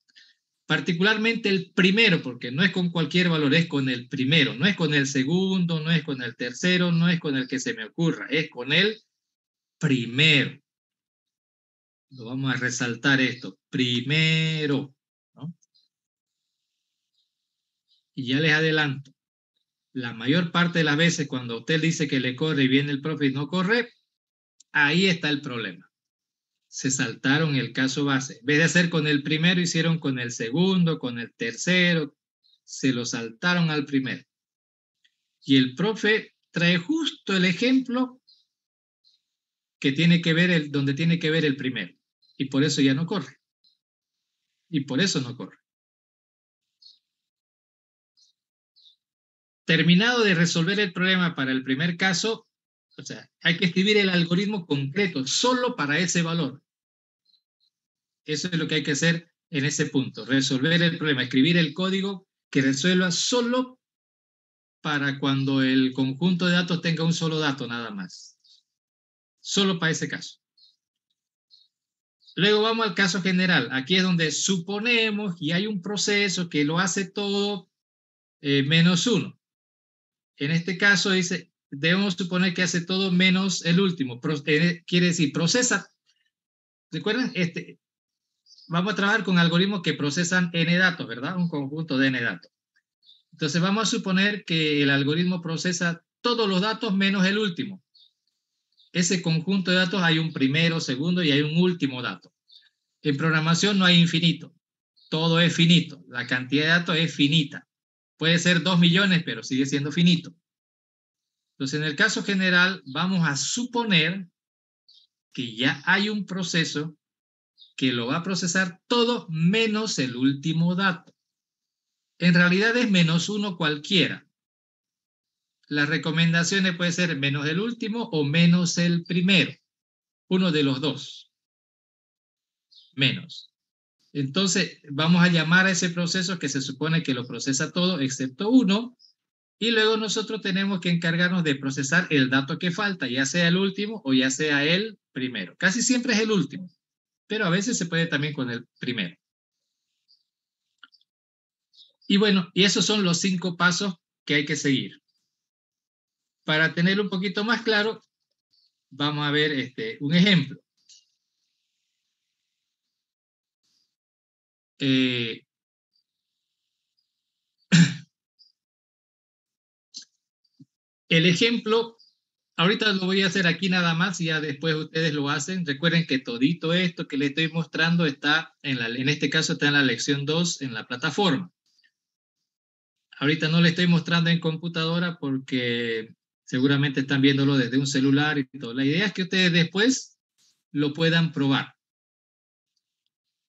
Particularmente el primero, porque no es con cualquier valor, es con el primero, no es con el segundo, no es con el tercero, no es con el que se me ocurra, es con el primero. Lo vamos a resaltar esto, primero, ¿no? Y ya les adelanto, la mayor parte de las veces cuando usted dice que le corre y viene el profe y no corre, ahí está el problema. se saltaron el caso base. En vez de hacer con el primero, hicieron con el segundo, con el tercero, se lo saltaron al primero. Y el profe trae justo el ejemplo que tiene que ver donde tiene que ver el primero. Y por eso ya no corre. Y por eso no corre. Terminado de resolver el problema para el primer caso, o sea, hay que escribir el algoritmo concreto, solo para ese valor. Eso es lo que hay que hacer en ese punto, resolver el problema, escribir el código que resuelva solo para cuando el conjunto de datos tenga un solo dato nada más. Solo para ese caso. Luego vamos al caso general. Aquí es donde suponemos y hay un proceso que lo hace todo menos uno. En este caso dice, debemos suponer que hace todo menos el último. Quiere decir, procesa. ¿Recuerdan? Vamos a trabajar con algoritmos que procesan n datos, ¿verdad? Un conjunto de n datos. Entonces vamos a suponer que el algoritmo procesa todos los datos menos el último. Ese conjunto de datos hay un primero, segundo y hay un último dato. En programación no hay infinito. Todo es finito. La cantidad de datos es finita. Puede ser 2 millones, pero sigue siendo finito. Entonces, en el caso general, vamos a suponer que ya hay un proceso que lo va a procesar todo menos el último dato. En realidad es menos uno cualquiera. Las recomendaciones pueden ser menos el último o menos el primero. Uno de los dos. Menos. Entonces, vamos a llamar a ese proceso que se supone que lo procesa todo excepto uno, y luego nosotros tenemos que encargarnos de procesar el dato que falta, ya sea el último o ya sea el primero. Casi siempre es el último, pero a veces se puede también con el primero. Y bueno, y esos son los 5 pasos que hay que seguir. Para tener un poquito más claro, vamos a ver un ejemplo. El ejemplo, ahorita lo voy a hacer aquí nada más y ya después ustedes lo hacen. Recuerden que todito esto que les estoy mostrando está, en este caso está en la lección 2 en la plataforma. Ahorita no le estoy mostrando en computadora porque seguramente están viéndolo desde un celular y todo. La idea es que ustedes después lo puedan probar.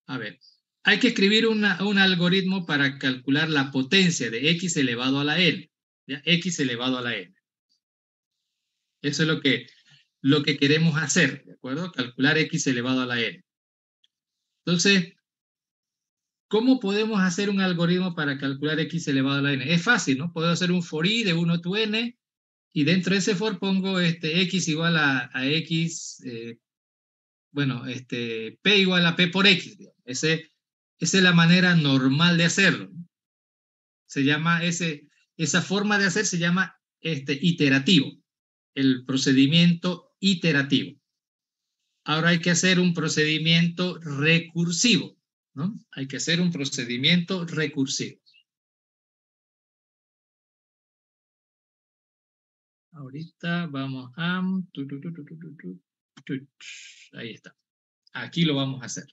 A ver, hay que escribir un algoritmo para calcular la potencia de x elevado a la n. ¿Ya? X elevado a la n. Eso es lo que queremos hacer, ¿de acuerdo? Calcular x elevado a la n. Entonces, ¿cómo podemos hacer un algoritmo para calcular x elevado a la n? Es fácil, ¿no? Puedo hacer un for i de 1 to n y dentro de ese for pongo x igual a x, p igual a p por x. Esa es la manera normal de hacerlo. Se llama esa forma de hacer se llama iterativo, el procedimiento iterativo. Ahora hay que hacer un procedimiento recursivo, ¿no? Hay que hacer un procedimiento recursivo. Ahorita vamos a... Ahí está. Aquí lo vamos a hacer.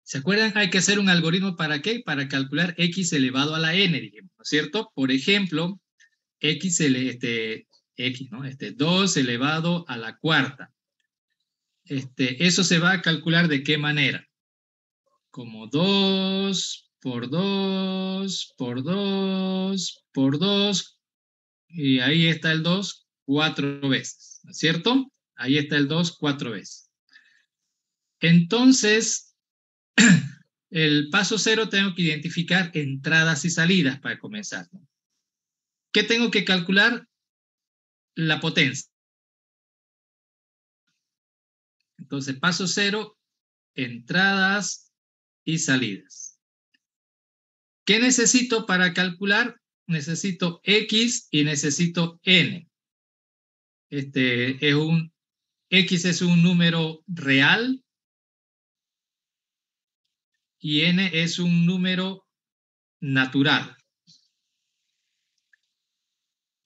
¿Se acuerdan? Hay que hacer un algoritmo ¿para qué? Para calcular x elevado a la n, digamos, ¿no es cierto? Por ejemplo, x, ¿no? 2 elevado a la cuarta. Eso se va a calcular ¿de qué manera? Como 2 por 2 por 2 por 2, y ahí está el 2 4 veces, ¿no es cierto? Ahí está el 2 4 veces. Entonces, el paso 0 tengo que identificar entradas y salidas para comenzar, ¿no? ¿Qué tengo que calcular? La potencia. Entonces, paso 0, entradas y salidas. ¿Qué necesito para calcular? Necesito x y necesito n. X es un número real y n es un número natural.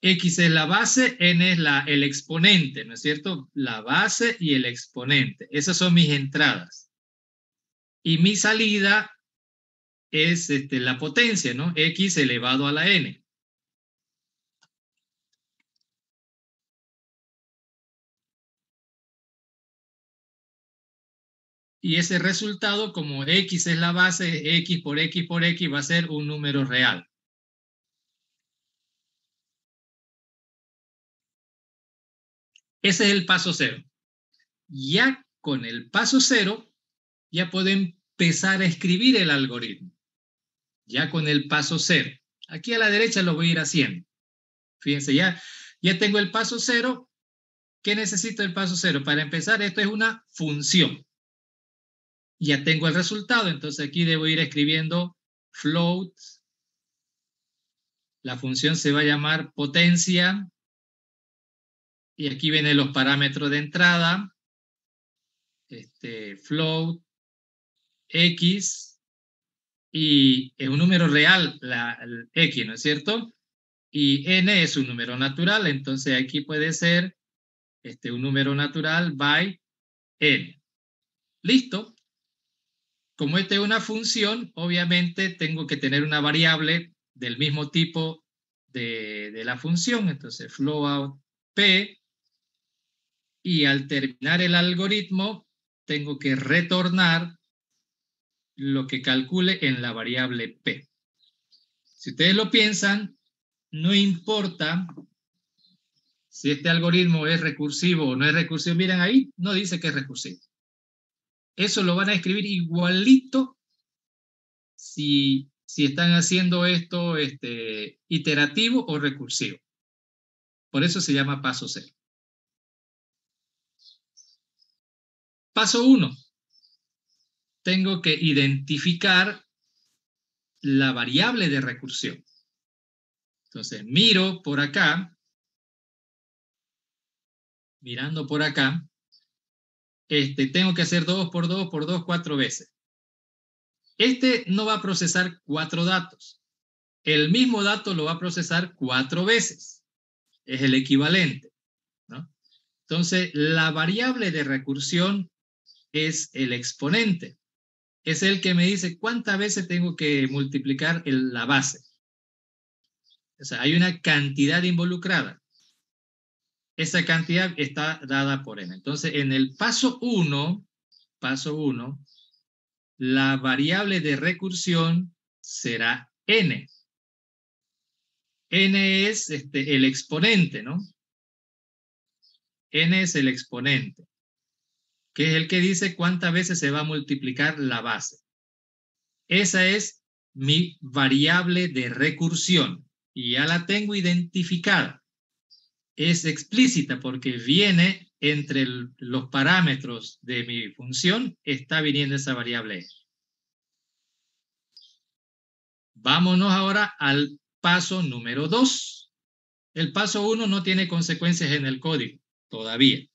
X es la base, n es el exponente, ¿no es cierto? La base y el exponente. Esas son mis entradas. Y mi salida es la potencia, ¿no? X elevado a la n. Y ese resultado, como X es la base, X por X por X va a ser un número real. Ese es el paso cero. Ya con el paso cero, ya puedo empezar a escribir el algoritmo. Ya con el paso cero. Aquí a la derecha lo voy a ir haciendo. Fíjense, ya tengo el paso cero. ¿Qué necesito el paso cero? Para empezar, esto es una función. Ya tengo el resultado, entonces aquí debo ir escribiendo float. La función se va a llamar potencia. Y aquí vienen los parámetros de entrada. Float X. Y es un número real, el X, ¿no es cierto? Y N es un número natural, entonces aquí puede ser un número natural by N. ¿Listo? Como esta es una función, obviamente tengo que tener una variable del mismo tipo de la función, entonces float P, y al terminar el algoritmo tengo que retornar lo que calcule en la variable P. Si ustedes lo piensan, no importa si este algoritmo es recursivo o no es recursivo. Miren ahí, no dice que es recursivo. Eso lo van a escribir igualito si están haciendo esto iterativo o recursivo. Por eso se llama paso cero. Paso 1. Tengo que identificar la variable de recursión. Entonces, miro por acá, mirando por acá, tengo que hacer 2 por 2 por 2, 4 veces. No va a procesar 4 datos. El mismo dato lo va a procesar 4 veces. Es el equivalente, ¿no? Entonces, la variable de recursión es el exponente. Es el que me dice cuántas veces tengo que multiplicar la base. O sea, hay una cantidad involucrada. Esa cantidad está dada por n. Entonces, en el paso 1, la variable de recursión será n. N es el exponente, ¿no? N es el exponente, que es el que dice cuántas veces se va a multiplicar la base. Esa es mi variable de recursión y ya la tengo identificada. Es explícita porque viene entre los parámetros de mi función, está viniendo esa variable. Vámonos ahora al paso número 2. El paso 1 no tiene consecuencias en el código todavía.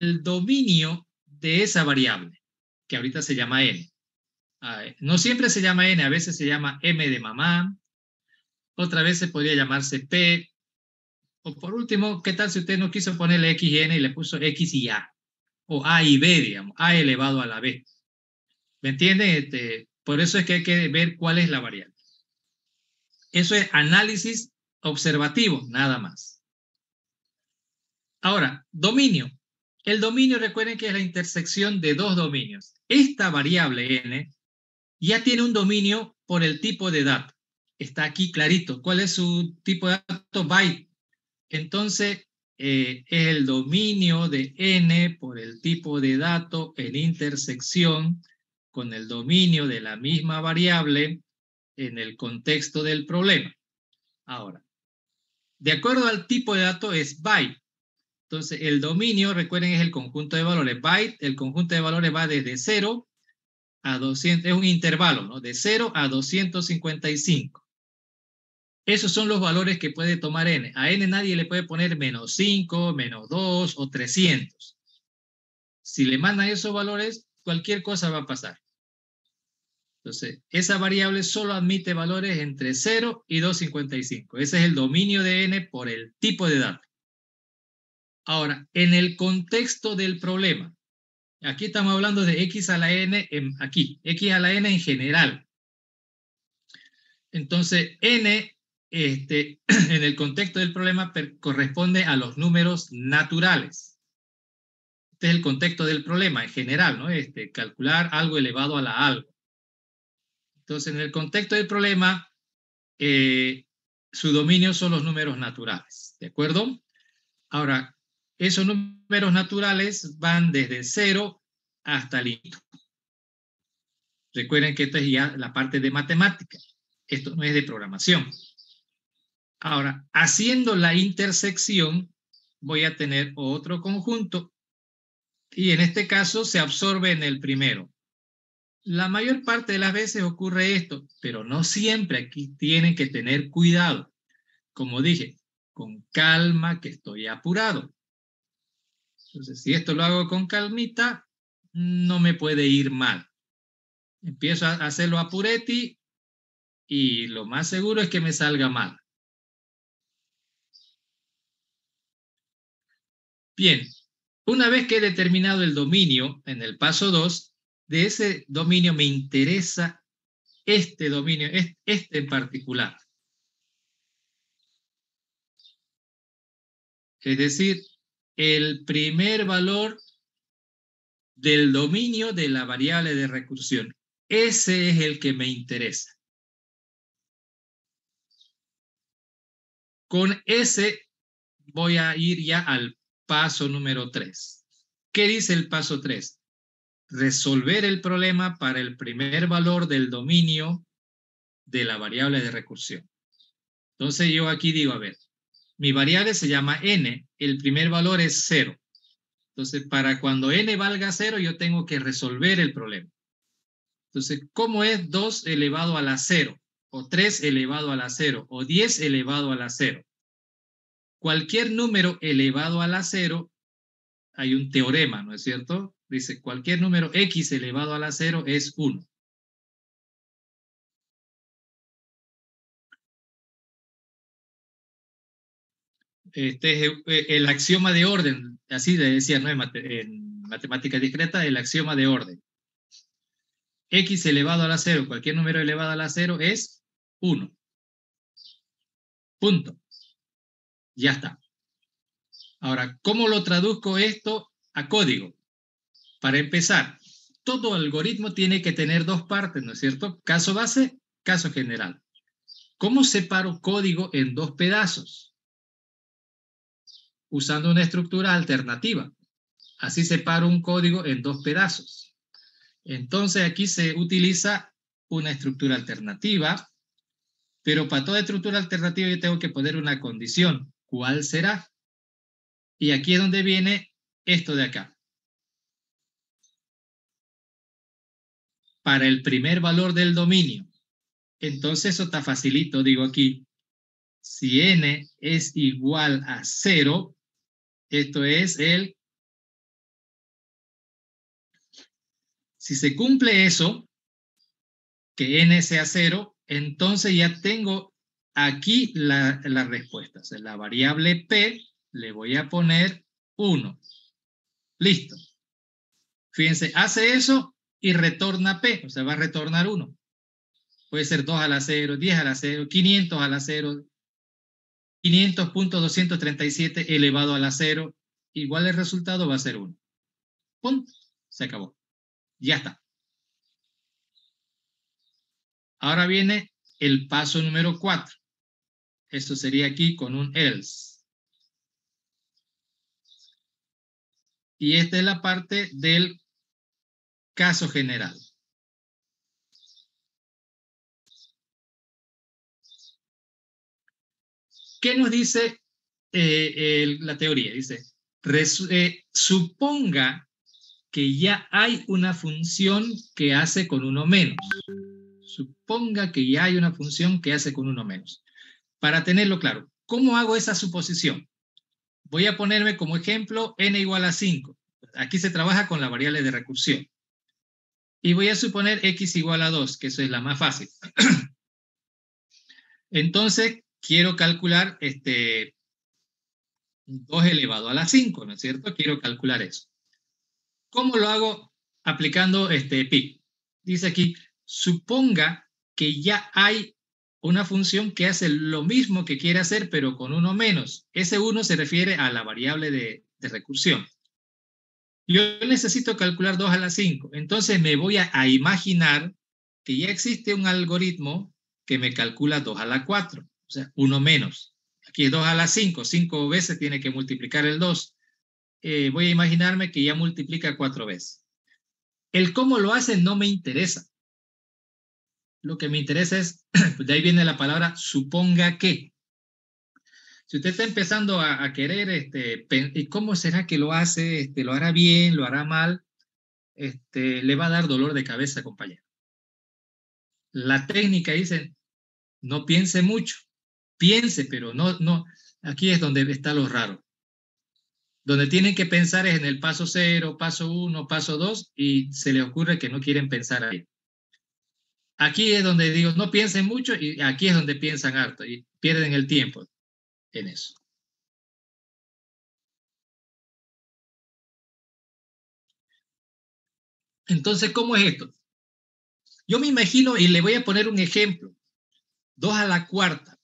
El dominio de esa variable, que ahorita se llama n. No siempre se llama n, a veces se llama m de mamá, otra vez se podría llamarse p, o por último, ¿qué tal si usted no quiso ponerle x y n y le puso x y a? O a y b, digamos, a elevado a la b. ¿Me entienden? Por eso es que hay que ver cuál es la variable. Eso es análisis observativo, nada más. Ahora, dominio. El dominio, recuerden que es la intersección de dos dominios. Esta variable n ya tiene un dominio por el tipo de dato. Está aquí clarito. ¿Cuál es su tipo de dato? Byte. Entonces, es el dominio de n por el tipo de dato en intersección con el dominio de la misma variable en el contexto del problema. Ahora, de acuerdo al tipo de dato es byte. Entonces, el dominio, recuerden, es el conjunto de valores. Byte, el conjunto de valores va desde 0 a 200, es un intervalo, ¿no? De 0 a 255. Esos son los valores que puede tomar n. A n nadie le puede poner menos 5, menos 2 o 300. Si le mandan esos valores, cualquier cosa va a pasar. Entonces, esa variable solo admite valores entre 0 y 255. Ese es el dominio de n por el tipo de dato. Ahora, en el contexto del problema, aquí estamos hablando de x a la n, x a la n en general. Entonces, n en el contexto del problema corresponde a los números naturales. Este es el contexto del problema en general, ¿no? Calcular algo elevado a la algo. Entonces, en el contexto del problema, su dominio son los números naturales, ¿de acuerdo? Ahora, esos números naturales van desde 0 hasta el infinito. Recuerden que esta es ya la parte de matemática. Esto no es de programación. Ahora, haciendo la intersección, voy a tener otro conjunto y en este caso se absorbe en el primero. La mayor parte de las veces ocurre esto, pero no siempre. Aquí tienen que tener cuidado. Como dije, con calma, que estoy apurado. Entonces, si esto lo hago con calmita, no me puede ir mal. Empiezo a hacerlo apuretti y lo más seguro es que me salga mal. Bien, una vez que he determinado el dominio en el paso 2, de ese dominio me interesa este dominio, este en particular. Es decir, el primer valor del dominio de la variable de recursión. Ese es el que me interesa. Con ese voy a ir ya al paso número 3. ¿Qué dice el paso 3? Resolver el problema para el primer valor del dominio de la variable de recursión. Entonces yo aquí digo, a ver, mi variable se llama n, el primer valor es 0. Entonces, para cuando n valga 0, yo tengo que resolver el problema. Entonces, ¿cómo es 2 elevado a la 0? O 3 elevado a la 0, o 10 elevado a la 0. Cualquier número elevado a la 0, hay un teorema, ¿no es cierto? Dice, cualquier número x elevado a la 0 es 1. Este es el axioma de orden, así le decía, ¿no? En matemática discreta, el axioma de orden. X elevado a la 0, cualquier número elevado a la 0 es 1. Punto. Ya está. Ahora, ¿cómo lo traduzco esto a código? Para empezar, todo algoritmo tiene que tener dos partes, ¿no es cierto? Caso base, caso general. ¿Cómo separo código en dos pedazos? Usando una estructura alternativa. Así separo un código en dos pedazos. Entonces aquí se utiliza una estructura alternativa, pero para toda estructura alternativa yo tengo que poner una condición. ¿Cuál será? Y aquí es donde viene esto de acá. Para el primer valor del dominio. Entonces eso está facilito, digo aquí. Si n es igual a 0, esto es el... Si se cumple eso, que n sea 0, entonces ya tengo aquí la respuesta. O sea, la variable p le voy a poner 1. Listo. Fíjense, hace eso y retorna p, o sea, va a retornar 1. Puede ser 2 a la 0, 10 a la 0, 500 a la 0, 500.237 elevado a la 0. Igual el resultado va a ser 1. Punto. Se acabó. Ya está. Ahora viene el paso número 4. Esto sería aquí con un else. Y esta es la parte del caso general. ¿Qué nos dice la teoría? Dice, suponga que ya hay una función que hace con uno menos. Suponga que ya hay una función que hace con uno menos. para tenerlo claro, ¿cómo hago esa suposición? Voy a ponerme como ejemplo n igual a 5. Aquí se trabaja con la variable de recursión. Y voy a suponer x igual a 2, que eso es la más fácil. Entonces, quiero calcular 2 elevado a la 5, ¿no es cierto? Quiero calcular eso. ¿Cómo lo hago? Aplicando pi. Dice aquí, suponga que ya hay una función que hace lo mismo que quiere hacer, pero con uno menos. Ese 1 se refiere a la variable de recursión. Yo necesito calcular 2 a la 5. Entonces me voy a imaginar que ya existe un algoritmo que me calcula 2 a la 4. O sea, 1 menos. Aquí es 2 a la 5. 5 veces tiene que multiplicar el 2. Voy a imaginarme que ya multiplica 4 veces. El cómo lo hace no me interesa. Lo que me interesa es, de ahí viene la palabra suponga que. Si usted está empezando a querer, ¿y cómo será que lo hace? ¿Lo hará bien? ¿Lo hará mal? Le va a dar dolor de cabeza, compañero. La técnica dice, no piense mucho. Piense, pero no. Aquí es donde está lo raro. Donde tienen que pensar es en el paso 0, paso 1, paso 2, y se les ocurre que no quieren pensar ahí. Aquí es donde digo, no piensen mucho, y aquí es donde piensan harto, y pierden el tiempo en eso. Entonces, ¿cómo es esto? Yo me imagino, y le voy a poner un ejemplo, 2 a la cuarta.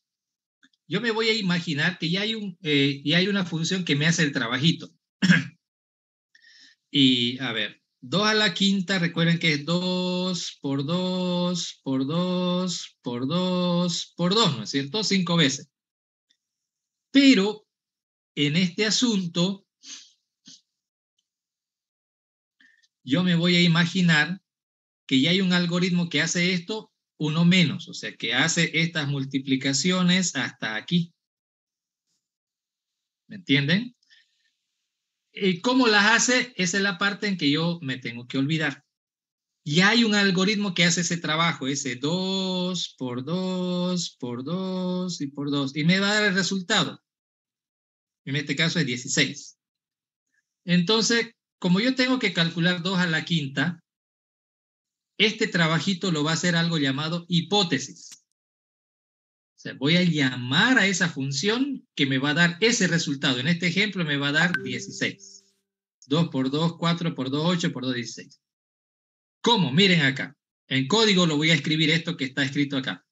Yo me voy a imaginar que ya hay una función que me hace el trabajito. Y a ver, 2 a la quinta, recuerden que es 2 por 2 por 2 por 2 por 2, ¿no es cierto? 5 veces. Pero en este asunto, yo me voy a imaginar que ya hay un algoritmo que hace esto uno menos, o sea, que hace estas multiplicaciones hasta aquí. ¿Me entienden? ¿Y cómo las hace? Esa es la parte en que yo me tengo que olvidar. Ya hay un algoritmo que hace ese trabajo, ese 2 por 2 por 2 y por 2, y me va a dar el resultado. En este caso es 16. Entonces, como yo tengo que calcular 2 a la quinta, este trabajito lo va a hacer algo llamado hipótesis. O sea, voy a llamar a esa función que me va a dar ese resultado. En este ejemplo me va a dar 16. 2 por 2, 4 por 2, 8 por 2, 16. ¿Cómo? Miren acá. En código lo voy a escribir esto que está escrito acá.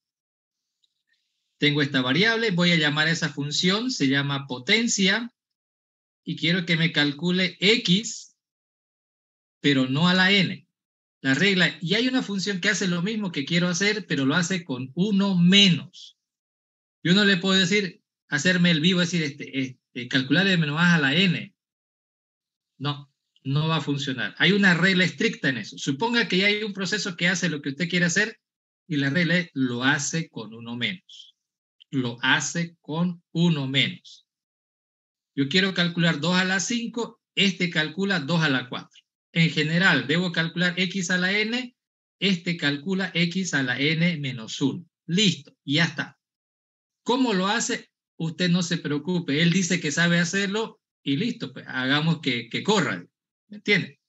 Tengo esta variable, voy a llamar a esa función, se llama potencia, y quiero que me calcule x, pero no a la n. La regla, y hay una función que hace lo mismo que quiero hacer, pero lo hace con 1 menos. Yo no le puedo decir, hacerme el vivo, decir, calcularle menos a la n. No, no va a funcionar. Hay una regla estricta en eso. Suponga que ya hay un proceso que hace lo que usted quiere hacer, y la regla es, lo hace con 1 menos. Lo hace con 1 menos. Yo quiero calcular 2 a la 5, calcula 2 a la 4. En general, debo calcular x a la n, calcula x a la n menos 1. Listo, ya está. ¿Cómo lo hace? Usted no se preocupe. Él dice que sabe hacerlo y listo, pues hagamos que corra. ¿Me entiende?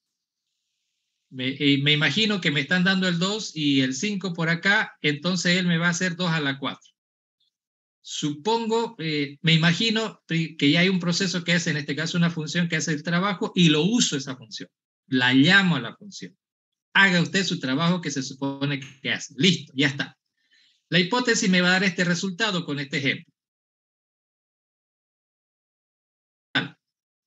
Me imagino que me están dando el 2 y el 5 por acá, entonces él me va a hacer 2 a la 4. Supongo, me imagino que ya hay un proceso que hace, en este caso, una función que hace el trabajo y lo uso esa función. La llamo a la función. Haga usted su trabajo que se supone que hace. Listo, ya está. La hipótesis me va a dar este resultado con este ejemplo.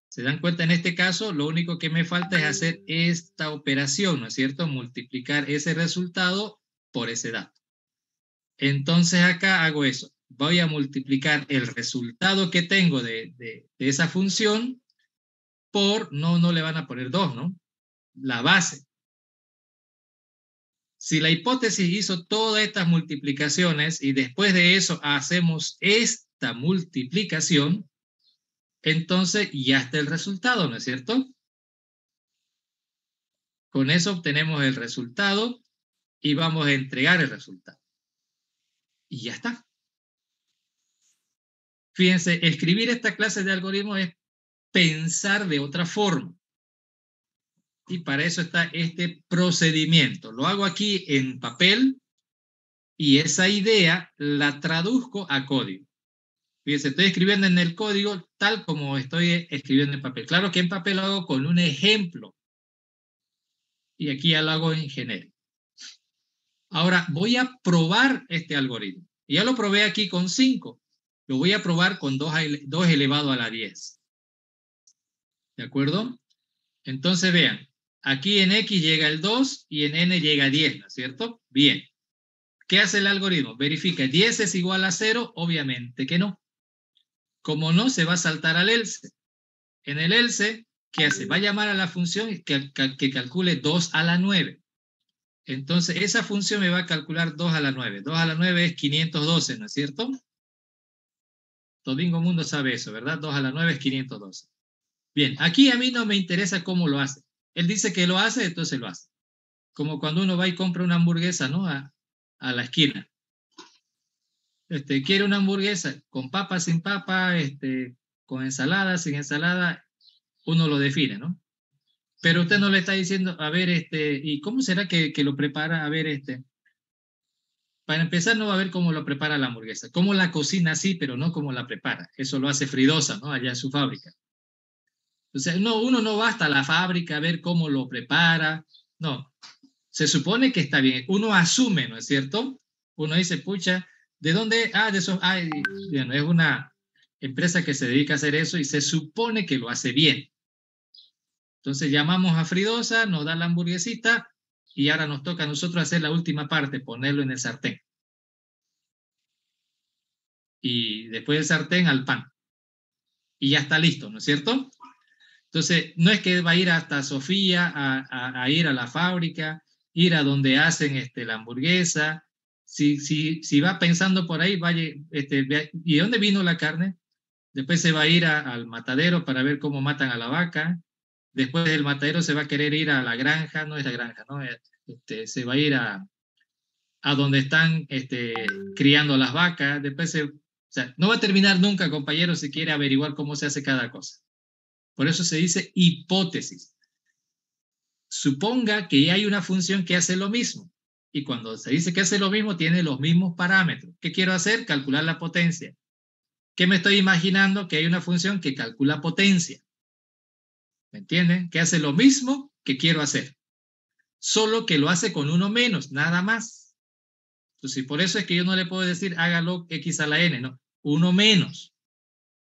¿Se dan cuenta? En este caso, lo único que me falta es hacer esta operación, ¿no es cierto? Multiplicar ese resultado por ese dato. Entonces acá hago eso. Voy a multiplicar el resultado que tengo de esa función por, no le van a poner 2, ¿no? La base. Si la hipótesis hizo todas estas multiplicaciones y después de eso hacemos esta multiplicación, entonces ya está el resultado, ¿no es cierto? Con eso obtenemos el resultado y vamos a entregar el resultado. Y ya está. Fíjense, escribir esta clase de algoritmo es pensar de otra forma. Y para eso está este procedimiento. Lo hago aquí en papel y esa idea la traduzco a código. Fíjense, estoy escribiendo en el código tal como estoy escribiendo en papel. Claro que en papel lo hago con un ejemplo. Y aquí ya lo hago en genérico. Ahora voy a probar este algoritmo. Ya lo probé aquí con 5. Lo voy a probar con 2 elevado a la 10. ¿De acuerdo? Entonces vean, aquí en X llega el 2 y en N llega 10, ¿no es cierto? Bien. ¿Qué hace el algoritmo? Verifica, ¿10 es igual a 0? Obviamente que no. Como no, se va a saltar al else. En el else, ¿qué hace? Va a llamar a la función que calcule 2 a la 9. Entonces, esa función me va a calcular 2 a la 9. 2 a la 9 es 512, ¿no es cierto? Todingo Mundo sabe eso, ¿verdad? 2 a la 9 es 512. Bien, aquí a mí no me interesa cómo lo hace. Él dice que lo hace, entonces lo hace. Como cuando uno va y compra una hamburguesa, ¿no? A la esquina. Quiere una hamburguesa con papa, sin papa, con ensalada, sin ensalada, uno lo define, ¿no? Pero usted no le está diciendo, a ver, ¿y cómo será que lo prepara? A ver, para empezar no va a ver cómo lo prepara la hamburguesa. Cómo la cocina sí, pero no cómo la prepara. Eso lo hace Fridosa, ¿no? Allá en su fábrica. Entonces, no, uno no va hasta la fábrica a ver cómo lo prepara. No, se supone que está bien. Uno asume, ¿no es cierto? Uno dice, pucha, ¿de dónde? Ah, de eso. Ah, bueno, es una empresa que se dedica a hacer eso y se supone que lo hace bien. Entonces llamamos a Fridosa, nos da la hamburguesita y ahora nos toca a nosotros hacer la última parte, ponerlo en el sartén. Y después del sartén al pan. Y ya está listo, ¿no es cierto? Entonces, no es que va a ir hasta Sofía a ir a la fábrica, ir a donde hacen la hamburguesa. Si va pensando por ahí, vaya, ¿y de dónde vino la carne? Después se va a ir al matadero para ver cómo matan a la vaca. Después del matadero se va a querer ir a la granja, no es la granja, ¿no? Se va a ir a donde están criando las vacas. Después o sea, no va a terminar nunca, compañero, si quiere averiguar cómo se hace cada cosa. Por eso se dice hipótesis. Suponga que hay una función que hace lo mismo. Y cuando se dice que hace lo mismo, tiene los mismos parámetros. ¿Qué quiero hacer? Calcular la potencia. ¿Qué me estoy imaginando? Que hay una función que calcula potencia. ¿Me entienden? Que hace lo mismo que quiero hacer. Solo que lo hace con uno menos, nada más. Entonces, por eso es que yo no le puedo decir hágalo x a la n, no. 1 menos,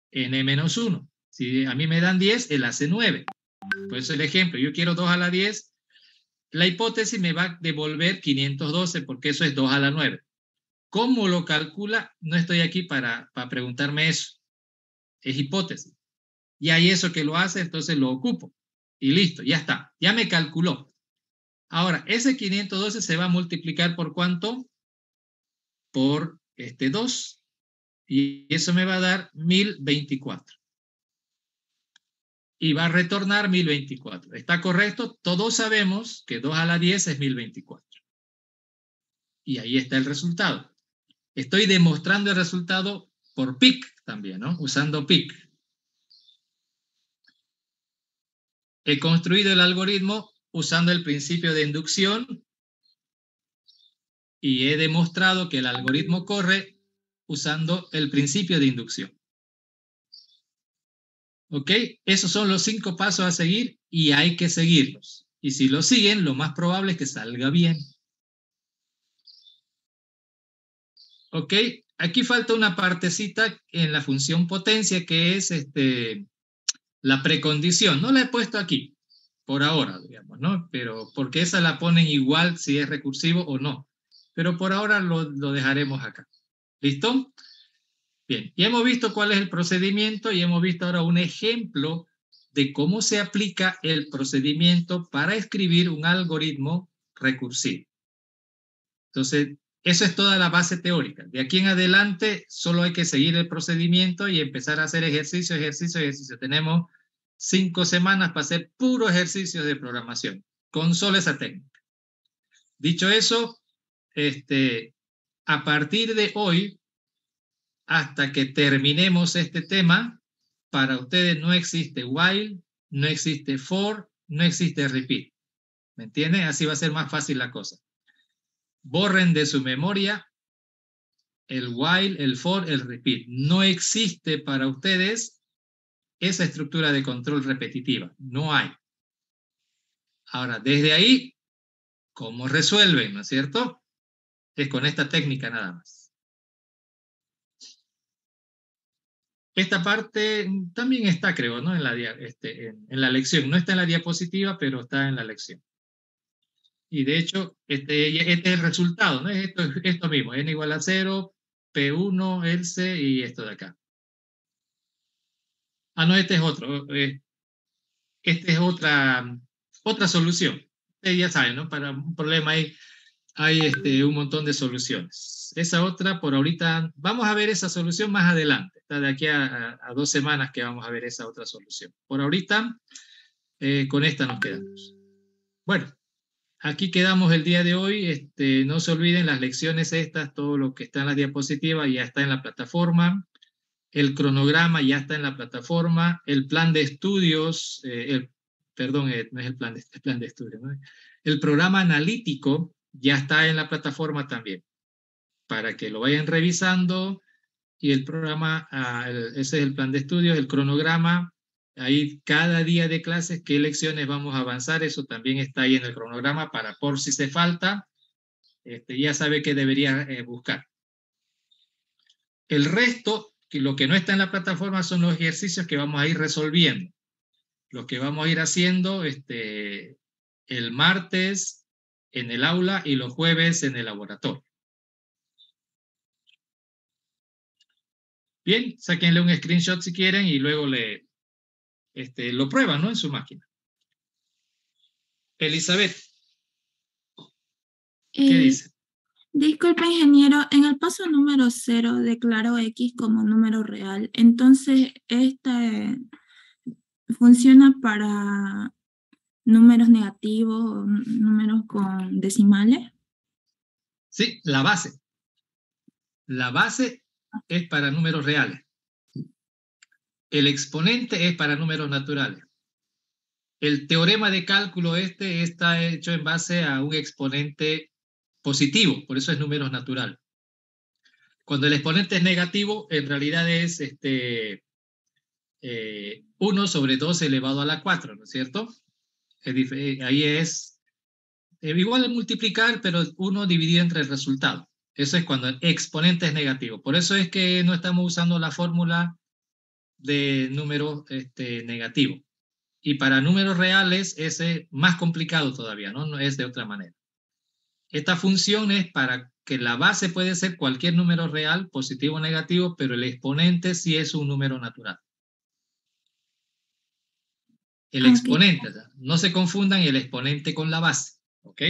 n menos 1. Si a mí me dan 10, él hace 9. Por eso el ejemplo, yo quiero 2 a la 10, la hipótesis me va a devolver 512 porque eso es 2 a la 9. ¿Cómo lo calcula? No estoy aquí para preguntarme eso. Es hipótesis. Y hay eso que lo hace, entonces lo ocupo. Y listo, ya está. Ya me calculó. Ahora, ese 512 se va a multiplicar por ¿cuánto? Por 2. Y eso me va a dar 1024. Y va a retornar 1024. ¿Está correcto? Todos sabemos que 2 a la 10 es 1024. Y ahí está el resultado. Estoy demostrando el resultado por PIC también, ¿no? Usando PIC. He construido el algoritmo usando el principio de inducción y he demostrado que el algoritmo corre usando el principio de inducción. ¿Ok? Esos son los 5 pasos a seguir y hay que seguirlos. Y si lo siguen, lo más probable es que salga bien. ¿Ok? Aquí falta una partecita en la función potencia que es la precondición. No la he puesto aquí, por ahora, digamos, ¿no? Pero porque esa la ponen igual si es recursivo o no. Pero por ahora lo dejaremos acá. ¿Listo? Bien, ya hemos visto cuál es el procedimiento y hemos visto ahora un ejemplo de cómo se aplica el procedimiento para escribir un algoritmo recursivo. Entonces, eso es toda la base teórica. De aquí en adelante solo hay que seguir el procedimiento y empezar a hacer ejercicio, ejercicio, ejercicio. Tenemos 5 semanas para hacer puro ejercicio de programación con solo esa técnica. Dicho eso, a partir de hoy hasta que terminemos este tema, para ustedes no existe while, no existe for, no existe repeat. ¿Me entienden? Así va a ser más fácil la cosa. Borren de su memoria el while, el for, el repeat. No existe para ustedes esa estructura de control repetitiva. No hay. Ahora, desde ahí, ¿cómo resuelven? ¿No es cierto? Es con esta técnica nada más. Esta parte también está, creo, ¿no? En la lección. No está en la diapositiva, pero está en la lección. Y de hecho, este es el resultado, ¿no? Esto mismo, n igual a 0, P1, else y esto de acá. Ah, no, este es otro. Esta es otra solución. Ustedes ya saben, ¿no? Para un problema hay un montón de soluciones. Esa otra, por ahorita, vamos a ver esa solución más adelante. Está de aquí a 2 semanas que vamos a ver esa otra solución. Por ahorita, con esta nos quedamos. Bueno, aquí quedamos el día de hoy. No se olviden las lecciones estas, todo lo que está en la diapositiva ya está en la plataforma. El cronograma ya está en la plataforma. El plan de estudios, perdón, no es el plan de estudios, ¿no? El programa analítico ya está en la plataforma también, para que lo vayan revisando. Y el programa, ese es el plan de estudios, el cronograma, ahí cada día de clases, qué lecciones vamos a avanzar, eso también está ahí en el cronograma, para por si se falta, ya sabe que debería buscar. El resto, lo que no está en la plataforma son los ejercicios que vamos a ir resolviendo, los que vamos a ir haciendo el martes en el aula y los jueves en el laboratorio. Bien, sáquenle un screenshot si quieren y luego lo prueban, ¿no? En su máquina. Elizabeth, ¿qué dice? Disculpe, ingeniero, en el paso número 0 declaro X como número real. Entonces, ¿esta funciona para números negativos o números con decimales? Sí, la base. La base es para números reales. El exponente es para números naturales. El teorema de cálculo está hecho en base a un exponente positivo, por eso es números naturales. Cuando el exponente es negativo, en realidad es 1 sobre 2 elevado a la 4, ¿no es cierto? Ahí es igual a multiplicar, pero 1 dividido entre el resultado. Eso es cuando el exponente es negativo. Por eso es que no estamos usando la fórmula de número negativo. Y para números reales es más complicado todavía, ¿no? No es de otra manera. Esta función es para que la base puede ser cualquier número real, positivo o negativo, pero el exponente sí es un número natural. El exponente, no se confundan el exponente con la base, ¿ok?